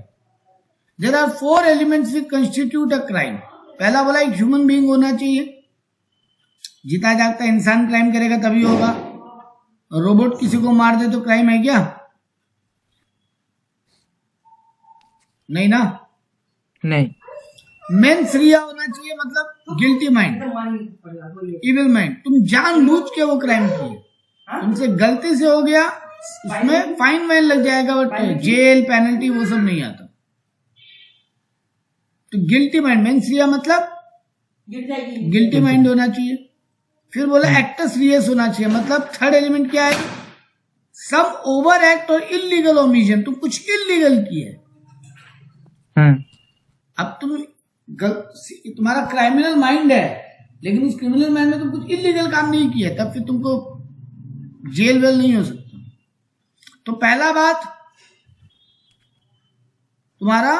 There are 4 elements which constitute a crime. पहला बोला एक ह्यूमन बीइंग होना चाहिए, जीता जागता इंसान क्राइम करेगा तभी होगा। रोबोट किसी को मार दे तो क्राइम है क्या? नहीं ना। नहीं। मेंस रिया होना चाहिए, मतलब गिल्टी माइंड, इविल माइंड, तुम जानबूझ के वो क्राइम किए, तुमसे गलती से हो गया, उसमें फाइन वाइन लग जाएगा, बट जेल पेनल्टी वो सब नहीं आता। तो गिल्टी माइंड, मेंस रिया मतलब गिल्टी माइंड होना चाहिए। फिर बोला एक्टस रियस होना चाहिए, मतलब थर्ड एलिमेंट क्या है, सम ओवर एक्ट और इलीगल ओमिशन, तुम कुछ इलीगल किए। अब तुम्हारा क्रिमिनल माइंड है, लेकिन उस क्रिमिनल माइंड में तुम कुछ इलीगल काम नहीं किया, तब फिर तुमको जेल वेल नहीं हो सकता। तो पहला बात तुम्हारा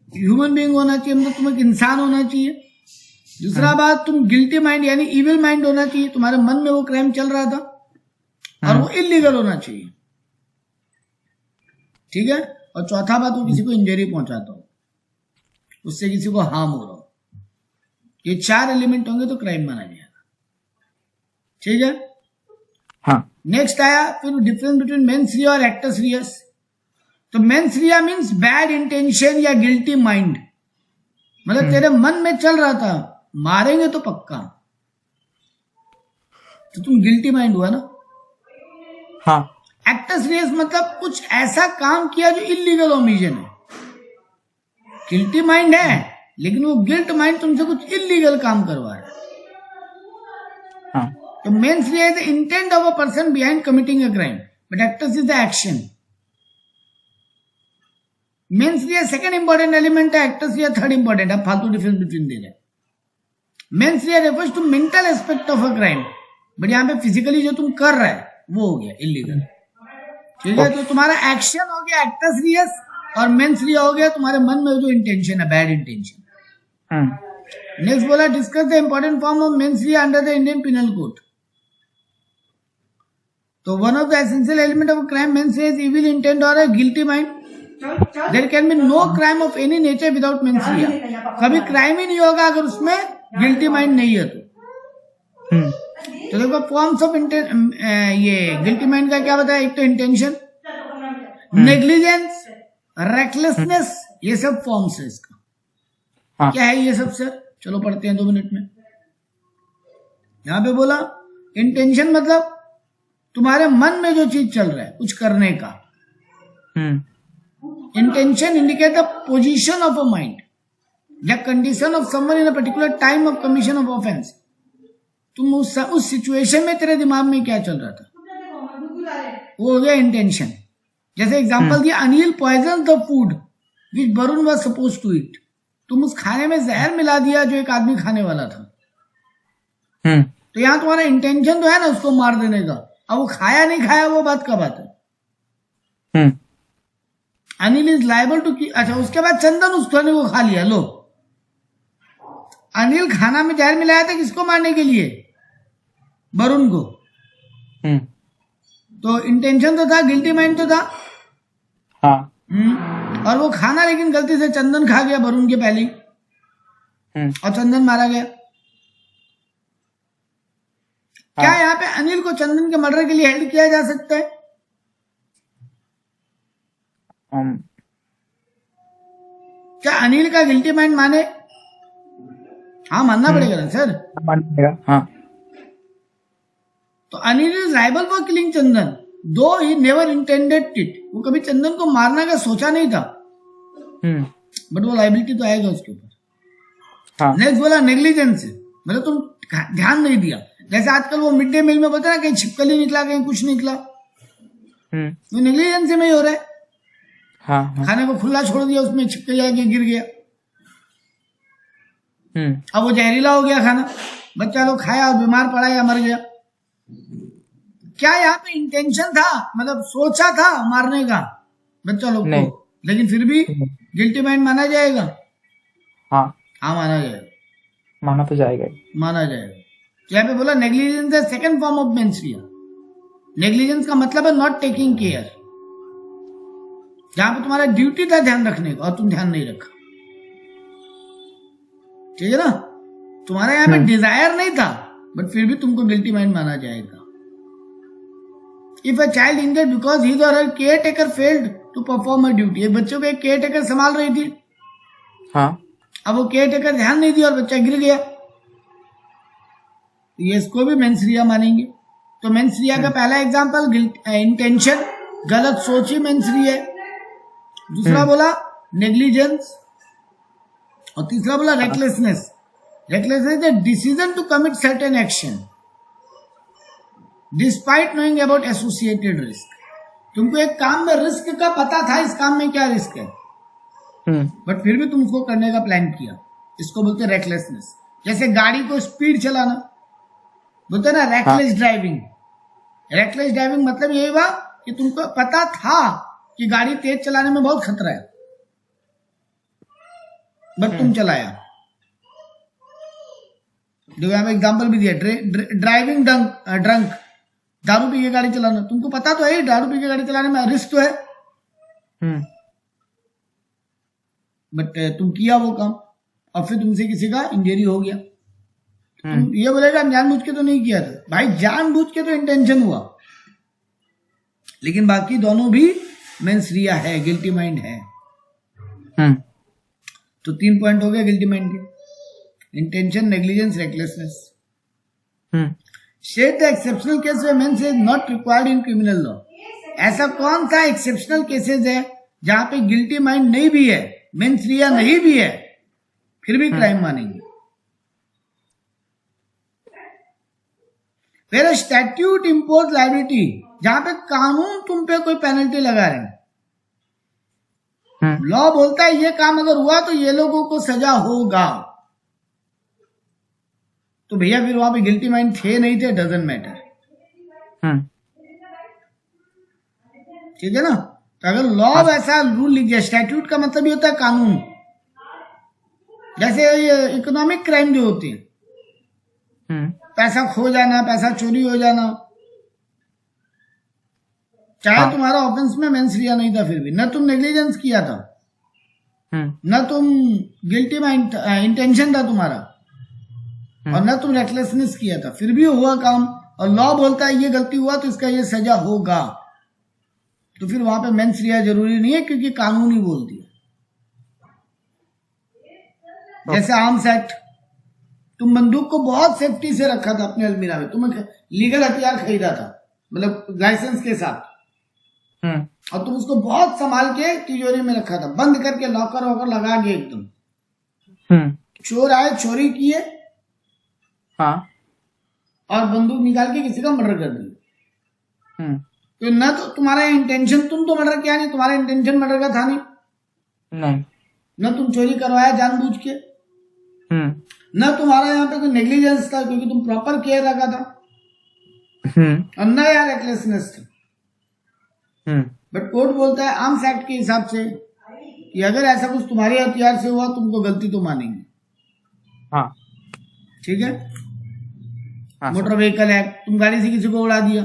ह्यूमन बीइंग होना चाहिए, मतलब तुम एक इंसान होना चाहिए। दूसरा बात, तुम गिल्टी माइंड यानी इविल माइंड होना चाहिए, तुम्हारे मन में वो क्राइम चल रहा था, और वो इलीगल होना चाहिए। ठीक है। और चौथा बात, वो किसी को इंजरी पहुंचाता हो, उससे किसी को हार्म हो रहा हो। ये 4 एलिमेंट होंगे तो क्राइम माना जाएगा। ठीक है। हाँ। नेक्स्ट आया फिर डिफरेंस बिटवीन मेंस रिया और एक्टस रियस। तो मेंस रिया मीन्स बैड इंटेंशन या गिल्टी माइंड, मतलब तेरे मन में चल रहा था मारेंगे तो पक्का, तो तुम गिल्टी माइंड हुआ ना। हाँ। एक्टस रियस मतलब कुछ ऐसा काम किया जो इलीगल ओमिशन है। गिल्टी माइंड है लेकिन वो गिल्ट माइंड तुमसे कुछ इलीगल काम करवा रहा है। हाँ। तो mens rea is the intent of a person behind committing a crime, but actus is the action. Mens rea second important element है, एक्टस रिया थर्ड इंपॉर्टेंट है, फालतू डिफरेंस बिटवीन दे रहे हैं। Mens rea refers to mental aspect of a crime, but यहाँ पे physically जो तुम कर रहा है वो हो गया इलीगल। ठीक है, तो तुम्हारा एक्शन हो गया एक्टस रियस और मेंस रिया हो गया तुम्हारे मन में जो इंटेंशन है, बैड इंटेंशन। नेक्स्ट बोला discuss the important form of mens rea under the Indian penal code. तो one of the essential element of crime mens rea is evil intent or a guilty mind. There can be no crime of any nature without mens rea. कभी crime ही नहीं होगा अगर उसमें guilty mind नहीं है तो देखो फॉर्म्स ऑफ ये गिल्टी माइंड का क्या बताया, एक तो इंटेंशन, नेग्लिजेंस, रेकलेसनेस, ये सब फॉर्म्स है इसका। हाँ। क्या है ये सब सर, चलो पढ़ते हैं 2 मिनट में। यहां पे बोला इंटेंशन मतलब तुम्हारे मन में जो चीज चल रहा है कुछ करने का। Intention indicate the position of a mind या condition of someone in a particular time of commission of offence. तुम उस सिचुएशन में तेरे दिमाग में क्या चल रहा था, वो हो गया इंटेंशन। जैसे एग्जांपल दिया, Anil poison the food which Varun was suppose to eat. तुम उस खाने में जहर मिला दिया जो एक आदमी खाने वाला था। तो यहां तुम्हारा इंटेंशन तो है ना उसको मार देने का, अब वो खाया नहीं खाया वो बात का बात है। अनिल इज लाइबल टू, अच्छा उसके बाद चंदन उस खाने को खा लिया। लो, अनिल खाना में जहर मिलाया था किसको मारने के लिए, वरुण को। तो इंटेंशन तो था, गिल्टी माइंड तो था। हाँ। और वो खाना लेकिन गलती से चंदन खा गया वरुण के पहले ही, और चंदन मारा गया। क्या यहाँ पे अनिल को चंदन के मर्डर के लिए हेल्ड किया जा सकता है? क्या अनिल का गिल्टी माइंड माने? हाँ मानना पड़ेगा ना सर। मानेगा। हाँ। तो Anil is liable for killing Chandan though he never intended it. वो कभी चंदन को मारने का सोचा नहीं था, बट वो लाइबिलिटी तो आएगा उसके ऊपर। हाँ। नेक्स्ट बोला नेग्लिजेंस, मतलब तुम ध्यान नहीं दिया। जैसे आजकल वो मिड डे मील में बोलते ना कहीं छिपकली निकला कहीं कुछ निकला, वो नेग्लिजेंस में ही हो रहा है। हाँ। खाने को खुला छोड़ दिया, उसमें छिपकली आके गिर गया, अब वो जहरीला हो गया खाना, बच्चा लोग खाया और बीमार पड़ा या मर गया। क्या यहाँ पे इंटेंशन था, मतलब सोचा था मारने का बच्चा लोग को, लेकिन फिर भी गिल्टी माइंड माना जाएगा? हाँ। हाँ माना जाएगा, माना तो जाएगा, माना जाएगा। यहाँ पे बोला नेग्लिजेंस है second form of mens Riya. Negligence का मतलब है नॉट टेकिंग केयर, जहां पे तुम्हारा ड्यूटी था ध्यान रखने का और तुम ध्यान नहीं रखा। ठीक है ना, तुम्हारा यहाँ पे डिजायर नहीं था बट फिर भी तुमको गिल्टी माइंड माना जाएगा। If a child injured because his or her caretaker failed to perform a duty, एक बच्चों को एक केयर टेकर संभाल रही थी, हाँ। अब वो केयर टेकर ध्यान नहीं दिया और बच्चा गिर गया, ये इसको भी मेंस रिया मानेंगे। तो मेंस रिया का पहला एग्जांपल इंटेंशन, गलत सोच ही मेंस रिया है। दूसरा बोला नेग्लिजेंस, और तीसरा बोला recklessness. Recklessness is the decision to commit certain action despite knowing about associated risk. तुमको एक काम में रिस्क का पता था, इस काम में क्या रिस्क है, बट फिर भी तुम उसको करने का प्लान किया, इसको बोलते हैं रेकलेसनेस। जैसे गाड़ी को स्पीड चलाना, बोलते हैं ना रेकलेस ड्राइविंग। रेकलेस ड्राइविंग मतलब यही हुआ कि तुमको पता था कि गाड़ी तेज चलाने में बहुत खतरा है, बट तुम चलाया। जो यहाँ पे एग्जाम्पल भी दिया, ड्राइविंग ड्रंक, दारू पी के गाड़ी चलाना। तुमको पता तो है दारू पी के गाड़ी चलाने में रिस्क तो है, बट तुम किया वो काम और फिर तुमसे किसी का इंजरी हो गया। तुम ये बोलेगा जानबूझ के तो नहीं किया था, भाई जानबूझ के तो इंटेंशन हुआ, लेकिन बाकी दोनों भी मेंस रिया है, गिल्टी माइंड है। तो 3 पॉइंट हो गए गिल्टी माइंड के, intention, negligence, recklessness. State the exceptional case where mens is not required in criminal law. ऐसा कौन सा एक्सेप्शनल केसेस है जहां पे गिल्टी माइंड नहीं भी है, मेंस रिया नहीं भी है, फिर भी क्राइम मानेंगे? फिर स्टैट्यूट इम्पोज लाइबिलिटी, जहां पे कानून तुम पे कोई पेनल्टी लगा रहे हैं। लॉ बोलता है ये काम अगर हुआ तो ये लोगों को सजा होगा, तो भैया फिर वहां पे गिल्टी माइंड थे नहीं थे, डजंट मैटर। ठीक है ना? तो अगर लॉ वैसा रूल लिख दिया, स्टैट्यूट का मतलब ये होता है कानून। जैसे ये इकोनॉमिक क्राइम जो होती है, पैसा खो जाना, पैसा चोरी हो जाना, चाहे तुम्हारा ऑफेंस में मेंस रिया नहीं था, फिर भी न तुम नेग्लिजेंस किया था, न तुम गिल्टी माइंड इंटेंशन था तुम्हारा, और न तुम रेकलेसनेस किया था, फिर भी हुआ काम, और लॉ बोलता है ये गलती हुआ तो इसका ये सजा होगा, तो फिर वहां पे मेंस रिया जरूरी नहीं है, क्योंकि कानून ही बोल दिया। जैसे आर्म्स एक्ट, तुम बंदूक को बहुत सेफ्टी से रखा था अपने अलमीरा में, तुम्हें लीगल हथियार खरीदा था, मतलब लाइसेंस के साथ, और तुम उसको बहुत संभाल के तिजोरी में रखा था, बंद करके लॉकर वॉकर लगा के एकदम। चोर आए, चोरी किए, और बंदूक निकाल के किसी का मर्डर कर दिया। तो न तो तुम्हारा इंटेंशन, तुम तो मर्डर किया नहीं, तुम्हारा इंटेंशन मर्डर का था नहीं, न तुम चोरी करवाया जानबूझ के, न तुम्हारा यहाँ पे कोई नेग्लिजेंस था क्योंकि तुम प्रॉपर केयर रखा था, और न यार रेकलेसनेस था। बट कोर्ट बोलता है आर्म्स एक्ट के हिसाब से कि अगर ऐसा कुछ तुम्हारे हथियार से हुआ, तुमको गलती तो मानेंगे। ठीक है? मोटर व्हीकल एक्ट, तुम गाड़ी से किसी को उड़ा दिया,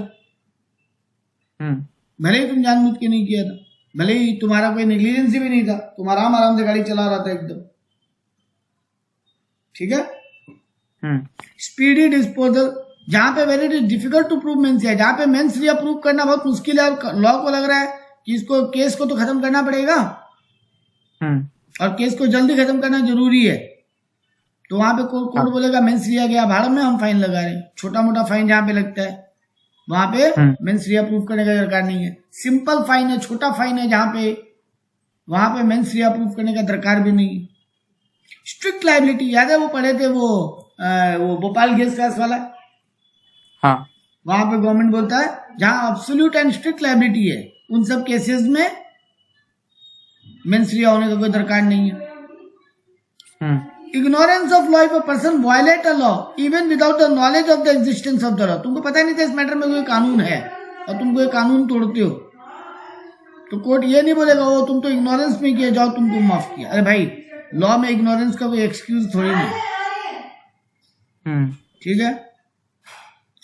भले ही तुम जानबूझ के नहीं किया था, भले ही तुम्हारा कोई नेग्लिजेंस भी नहीं था, तुम आराम से गाड़ी चला रहा था एकदम। ठीक है? स्पीडी डिस्पोजल, जहां पे very difficult to prove mens rea, जहां पे मेंस रिया प्रूव करना बहुत मुश्किल है, और लॉ को लग रहा है कि इसको केस को तो खत्म करना पड़ेगा, और केस को जल्दी खत्म करना जरूरी है, तो वहां पे कोर्ट बोलेगा मेंस रिया गया भाड़ में, हम फाइन लगा रहे हैं। छोटा मोटा फाइन जहां पे लगता है वहां पे मेंस रिया प्रूव करने का दरकार नहीं है। सिंपल फाइन है, छोटा फाइन है जहां पे, वहां पे मेंस रिया प्रूव करने का दरकार भी नहीं है। स्ट्रिक्ट लाइबिलिटी, याद है वो पढ़े थे वो भोपाल गैस गैस वाला? वहां पे गवर्नमेंट बोलता है जहां एब्सोल्यूट एंड स्ट्रिक्ट लाइबिलिटी है, उन सब केसेस में मेंस रिया होने का कोई दरकार नहीं है। Ignorance of law, if a person violate a law even without the knowledge of the existence of the law, तुमको पता नहीं था इस मैटर में कोई कानून है और तुम कोई कानून तोड़ते हो, तो कोर्ट ये नहीं बोलेगा वो तुम तो इग्नोरेंस में किया, जाओ तुमको माफ किया। अरे भाई, लॉ में इग्नोरेंस का कोई एक्सक्यूज थोड़ी नहीं। ठीक है?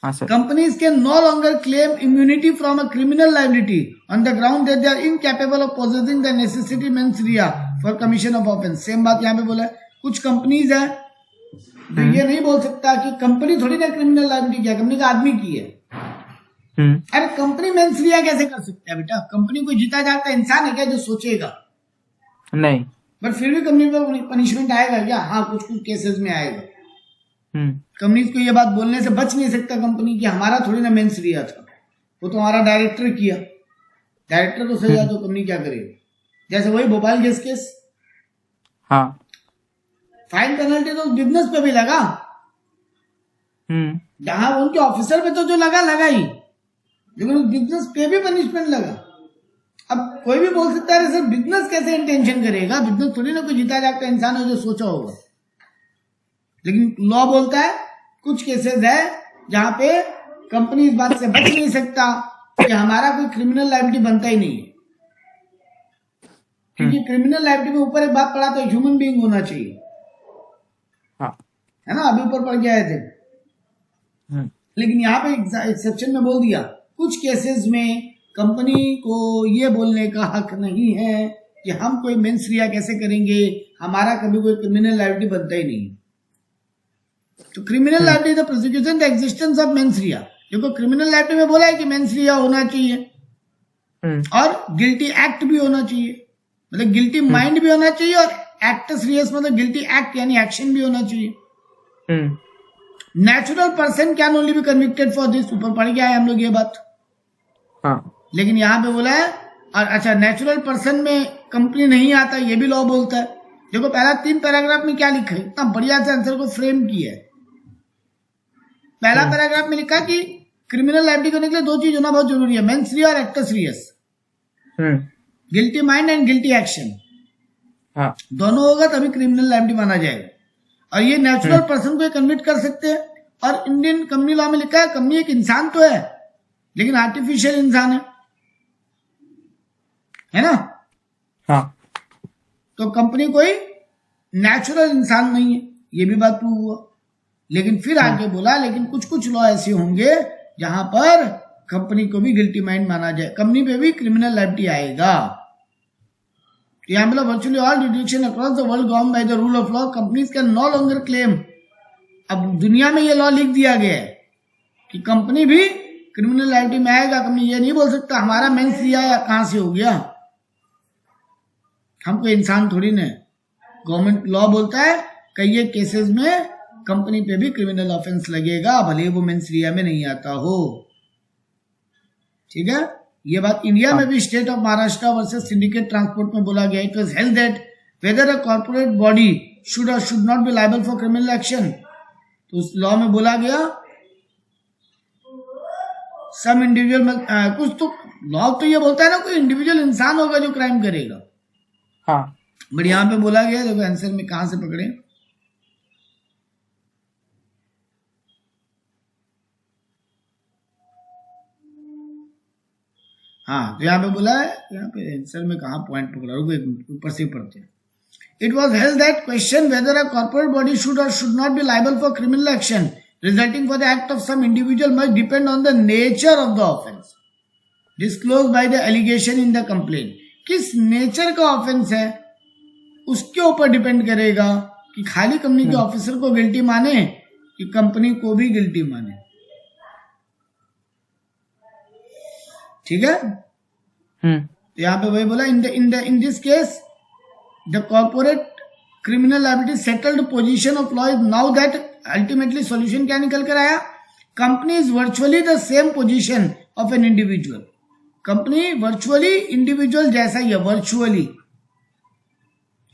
Companies can no longer claim immunity from a criminal liability on the ground that they are incapable of possessing the necessity mens rea for commission of offence. Same बात यहाँ पे बोला है। कुछ कंपनीज है तो ये नहीं बोल सकता कि कंपनी थोड़ी ना क्रिमिनल लाइबिलिटी किया, कंपनी का आदमी की है। अरे कंपनी मेंस रिया कैसे कर सकता है बेटा? कंपनी को जीता जागता इंसान है क्या जो सोचेगा? नहीं। बट फिर भी कंपनी पर पनिशमेंट आएगा क्या? हाँ, कुछ कुछ केसेस में आएगा। कंपनी को ये बात बोलने से बच नहीं सकता कंपनी की हमारा थोड़ी ना मेंस रिया था, वो तो हमारा डायरेक्टर किया, डायरेक्टर को सजा तो कंपनी क्या करेगी? जैसे वही भोपाल गैस केस, हाँ, फाइन पेनल्टी तो बिजनेस पे भी लगा, जहां उनके ऑफिसर पे तो जो लगा ही, लेकिन बिजनेस पे भी पनिशमेंट लगा। अब कोई भी बोल सकता है सर बिजनेस कैसे इंटेंशन करेगा? बिजनेस थोड़ी ना कोई जीता जागता इंसान है जो सोचा होगा। लेकिन लॉ बोलता है कुछ केसेस है जहां पे कंपनी इस बात से बच नहीं सकता कि हमारा कोई क्रिमिनल लायबिलिटी बनता ही नहीं है, क्योंकि क्रिमिनल लायबिलिटी में ऊपर एक बात पढ़ा तो ह्यूमन बीइंग होना चाहिए, है ना? अभी ऊपर पढ़ के आए थे। लेकिन यहाँ पे एक्सेप्शन में बोल दिया कुछ केसेस में कंपनी को ये बोलने का हक नहीं है कि हम कोई मेंस रिया कैसे करेंगे, हमारा कभी कोई क्रिमिनल लायबिलिटी बनता ही नहीं। तो criminal liability the prosecution the existence of mens रिया। देखो क्रिमिनल लायबिलिटी में बोला है कि मेंस रिया होना चाहिए, और गिल्टी एक्ट भी होना चाहिए, मतलब गिल्टी माइंड भी होना चाहिए, और एक्टस रियस मतलब गिल्टी एक्ट यानी एक्शन भी होना चाहिए। Natural person can only be convicted for this, ऊपर पढ़ के आए हम लोग ये बात। हाँ, लेकिन यहां पे बोला है, और अच्छा नेचुरल पर्सन में कंपनी नहीं आता, ये भी लॉ बोलता है। देखो पहला 3 पैराग्राफ में क्या लिखा है, इतना बढ़िया से आंसर को फ्रेम किया है। पहला पैराग्राफ में लिखा कि क्रिमिनल लायबिलिटी करने के लिए 2 चीज होना बहुत जरूरी है, मेंस री और actus reus, guilty mind and guilty action. हाँ, दोनों होगा तभी क्रिमिनल लायबिलिटी माना जाएगा। और ये नेचुरल पर्सन को कन्विक्ट कर सकते हैं। और इंडियन कंपनी लॉ में लिखा है कंपनी एक इंसान तो है, लेकिन आर्टिफिशियल इंसान है ना। हाँ, तो कंपनी कोई नेचुरल इंसान नहीं है, ये भी बात प्रूव हुआ। लेकिन फिर आगे बोला लेकिन कुछ कुछ लॉ ऐसे होंगे जहां पर कंपनी को भी गिल्टी माइंड माना जाए, कंपनी पे भी क्रिमिनल लायबिलिटी आएगा। यहां मतलब virtually all jurisdiction across the world govern by the rule of law, companies can no longer claim. अब दुनिया में ये लॉ लिख दिया गया है कि कंपनी भी क्रिमिनल लायबिलिटी में आएगा। कंपनी ये नहीं बोल सकता हमारा मेंस दिया या कहां से हो गया, हम कोई इंसान थोड़ी ना। गवर्नमेंट लॉ बोलता है कई केसेस में कंपनी पे भी क्रिमिनल ऑफेंस लगेगा, भले वो मेंस रिया में नहीं आता हो। ठीक है, ये बात इंडिया में भी state of Maharashtra versus syndicate transport में बोला गया। It was held that whether a corporate body should or should not be liable for criminal action. तो उस लॉ में बोला गया सम इंडिविजुअल, कुछ तो लॉ तो ये बोलता है ना कोई इंडिविजुअल इंसान होगा जो क्राइम करेगा। हाँ, बट यहां पे बोला गया, देखो आंसर में कहां से पकड़े, हाँ तो यहाँ पे बोला है, यहाँ पे आंसर में कहा पॉइंट पकड़ा, रुको एक मिनट ऊपर से पढ़ते हैं। It was held that question whether a corporate body should or should not be liable for criminal action resulting for the act of some individual must depend on the nature of the offence disclose by the allegation in the complaint. किस नेचर का offence है उसके ऊपर depend करेगा कि खाली company के ऑफिसर को गिल्टी माने कि कंपनी को भी गिल्टी माने। ठीक है, तो यहां पे वही बोला in this case the corporate criminal liability settled position of law is now that ultimately solution क्या निकल कर आया, company is virtually the same position of an individual. Company virtually individual जैसा ही है, वर्चुअली।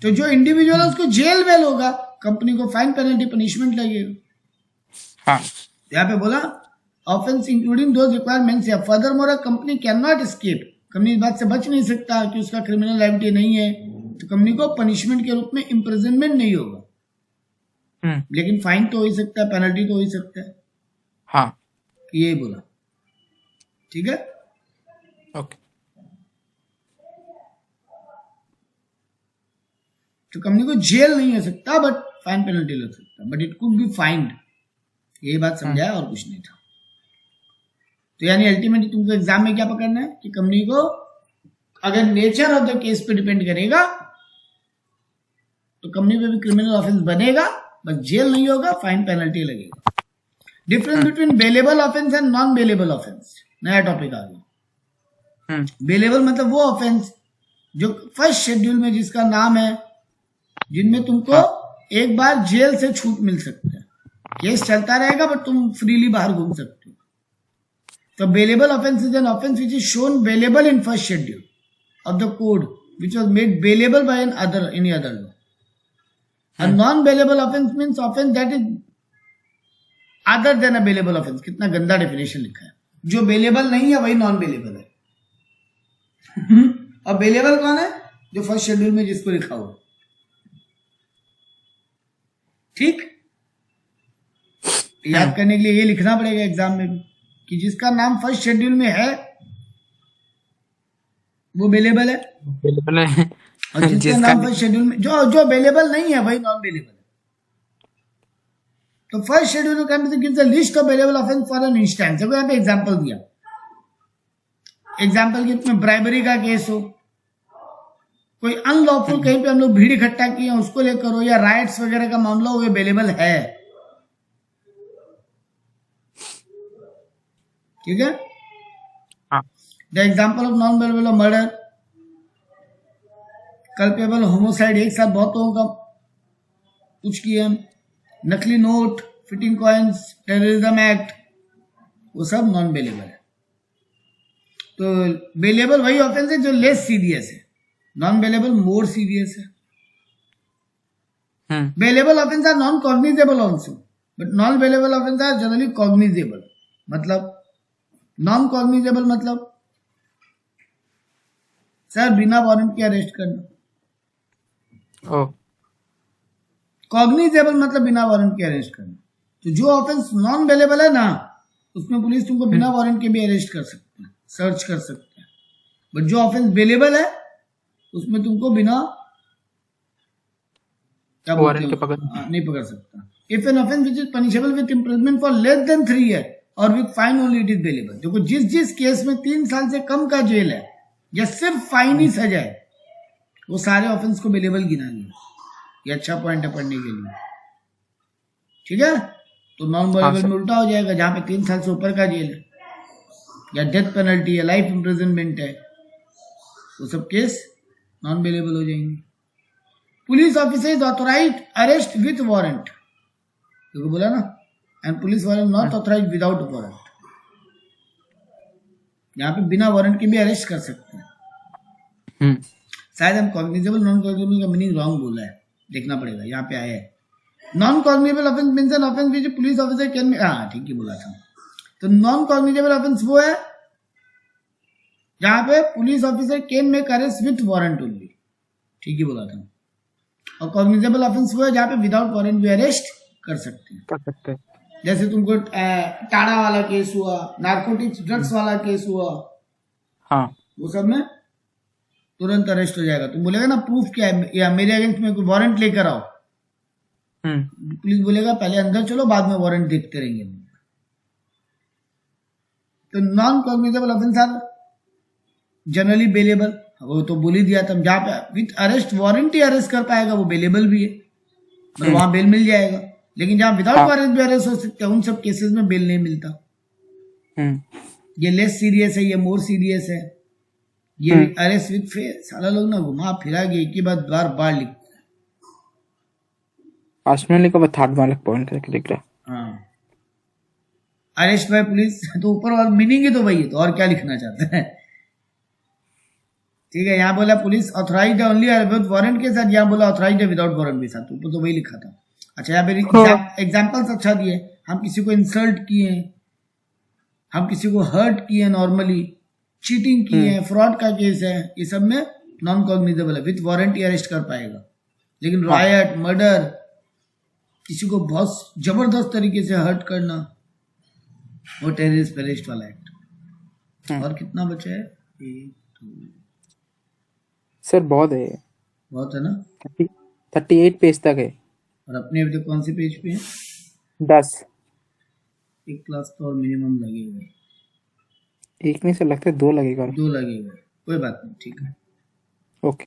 तो जो इंडिविजुअल है उसको जेल वेल होगा, कंपनी को फाइन पेनल्टी पनिशमेंट लगेगा। हाँ, यहाँ पे बोला ऑफेंस इंक्लूडिंग दोज रिक्वायरमेंट्स या furthermore company can not escape, company इस बात से बच नहीं सकता कि उसका क्रिमिनल लायबिलिटी नहीं है, तो कंपनी को पनिशमेंट के रूप में इम्प्रिजनमेंट नहीं होगा, लेकिन फाइन तो हो ही सकता है, पेनल्टी तो हो ही सकता है। हाँ, यही बोला। ठीक है, ओके, तो कंपनी को जेल नहीं हो सकता बट फाइन पेनल्टी लग सकता, but it could be find. यही बात समझाया और कुछ नहीं था। तो यानी अल्टीमेटली तुमको एग्जाम में क्या पकड़ना है कि कंपनी को अगर नेचर ऑफ द केस पे डिपेंड करेगा तो कंपनी पे भी क्रिमिनल ऑफेंस बनेगा, बस जेल नहीं होगा, फाइन पेनल्टी लगेगा। Difference between bailable offence and non bailable offence, नया टॉपिक आ गया। बेलेबल मतलब वो ऑफेंस जो फर्स्ट शेड्यूल में जिसका नाम है, जिनमें तुमको एक बार जेल से छूट मिल सकता है, केस चलता रहेगा बट तुम फ्रीली बाहर घूम सकते हो। तो bailable offence is an offence which is shown bailable in first schedule of the code which was made bailable by an other any other law. A non-bailable offense means offense that is other than a bailable offense। कितना गंदा definition लिखा है, जो bailable नहीं है वही non bailable है। और बेलेबल कौन है, जो फर्स्ट शेड्यूल में जिसको लिखा हुआ। ठीक, याद करने के लिए ये लिखना पड़ेगा एग्जाम में भी कि जिसका नाम फर्स्ट शेड्यूल में है वो बेलेबल है, बिल्कुल है। और जिसका नाम फर्स्ट शेड्यूल में जो बेलेबल नहीं है वही नॉन बेलेबल है। तो फर्स्ट शेड्यूल में gives the list of bailable offence for an instance. देखो यहाँ पे एग्जांपल दिया, एग्जांपल के रूप में ब्राइबरी का केस हो, कोई अनलॉफुल कहीं पे हम लोग भीड़ इकट्ठा किए हैं उसको लेकर हो, या राइट्स वगैरह का मामला हो, ये बेलेबल है। ठीक है, the example of non bailable murder, culpable homicide, एक साथ बहुत लोगों का कुछ किया, नकली note, fitting coins, terrorism act, वो सब नॉन बेलेबल है। तो बेलेबल वही ऑफेंस है जो लेस सीरियस है, नॉन बेलेबल मोर सीरियस है। Bailable offence are non cognizable also, but non bailable offence are generally cognizable. मतलब नॉन कॉग्निजेबल मतलब सर बिना वारंट के अरेस्ट करना, ओ कॉग्निजेबल मतलब बिना वारंट के अरेस्ट करना। तो जो ऑफेंस नॉन बेलेबल है ना, उसमें पुलिस तुमको बिना वारंट के भी अरेस्ट कर सकते हैं, सर्च कर सकते हैं। बट जो ऑफेंस बेलेबल है उसमें तुमको बिना वारंट के पकड़ नहीं पकड़ सकता। If an offence which is punishable with imprisonment for less than 3 year or with fine only it is bailable. देखो जिस केस में 3 साल से कम का जेल है या सिर्फ फाइन ही सजा है, वो सारे ऑफेंस को बेलेबल गिनाएंगे। ये अच्छा पॉइंट है पढ़ने के लिए, ठीक है। तो नॉन बेलेबल में उल्टा हो जाएगा, जहां पे 3 साल से ऊपर का जेल है या डेथ पेनल्टी है, लाइफ इम्प्रिजनमेंट है, वो सब केस नॉन बेलेबल हो जाएंगे। Police officer is authorise arrest with warrant, देखो बोला ना, and police warrant not authorise without warrant. यहाँ पे बिना वारंट के भी अरेस्ट कर सकते हैं। शायद हम कॉग्निजेबल नॉन कॉग्निजेबल का मीनिंग रॉन्ग बोला है, देखना पड़ेगा, यहाँ पे आया है। Non cognizable offence means an offence which police officer can, हाँ ठीक ही बोला था। तो नॉन कॉग्निजेबल ऑफेंस वो है जहां पे police officer can make arrest with warrant only, ठीक ही बोला था। और कॉग्निजेबल ऑफेंस वो है जहां पे विदाउट वारंट भी अरेस्ट कर सकते हैं। जैसे तुमको टाड़ा वाला केस हुआ, नार्कोटिक्स ड्रग्स वाला केस हुआ, हाँ वो सब में तुरंत अरेस्ट हो जाएगा। तुम बोलेगा ना प्रूफ क्या है, या मेरे अगेंस्ट में कोई वारंट लेकर आओ, पुलिस बोलेगा पहले अंदर चलो बाद में वारंट देखते रहेंगे। तो non cognizable offence are generally bailable, वो तो बोल ही दिया था। जहां पे विथ अरेस्ट वारंट ही अरेस्ट कर पाएगा वो बेलेबल भी है, मतलब वहां बेल मिल जाएगा। लेकिन जहां विदाउट वारंट भी अरेस्ट हो सकते हैं, उन सब केसेस में बेल नहीं मिलता। ये लेस सीरियस है, ये मोर सीरियस है, ये अरेस्ट विथ फेयर। साला लोग ना घुमा फिरा के एक ही बात बार बार लिखते हैं। में लिखा हुआ थर्ड वाला पॉइंट करके लिख रहा। हाँ, अरेस्ट बाय पुलिस, तो ऊपर वाला मीनिंग ही तो वही है, तो और क्या लिखना चाहते हैं। ठीक है, यहाँ बोला पुलिस ऑथराइज्ड है ओनली विद वारंट के साथ, यहाँ बोला ऑथराइज्ड है विदाउट वारंट के साथ, ऊपर तो वही लिखा था। अच्छा, यहाँ पे एग्जाम्पल्स अच्छा दिए, हम किसी को इंसल्ट किए, हम किसी को हर्ट किए, नॉर्मली चीटिंग किए, फ्रॉड का केस है, ये सब में नॉन कॉग्निजेबल है, विथ वारंट ही अरेस्ट कर पाएगा। लेकिन रायट, मर्डर, किसी को बहुत जबरदस्त तरीके से हर्ट करना, वो टेररिस्ट अरेस्ट वाला एक्ट। और कितना बचा है? 1 2 सर बहुत है, बहुत है ना, 38 पेज तक है। और अपने अभी तक कौन से पेज पे है? 10। एक क्लास तो और मिनिमम लगेगा, एक नहीं सर, लगता है 2 लगेगा। 2 लगेगा, कोई बात नहीं, ठीक है, ओके।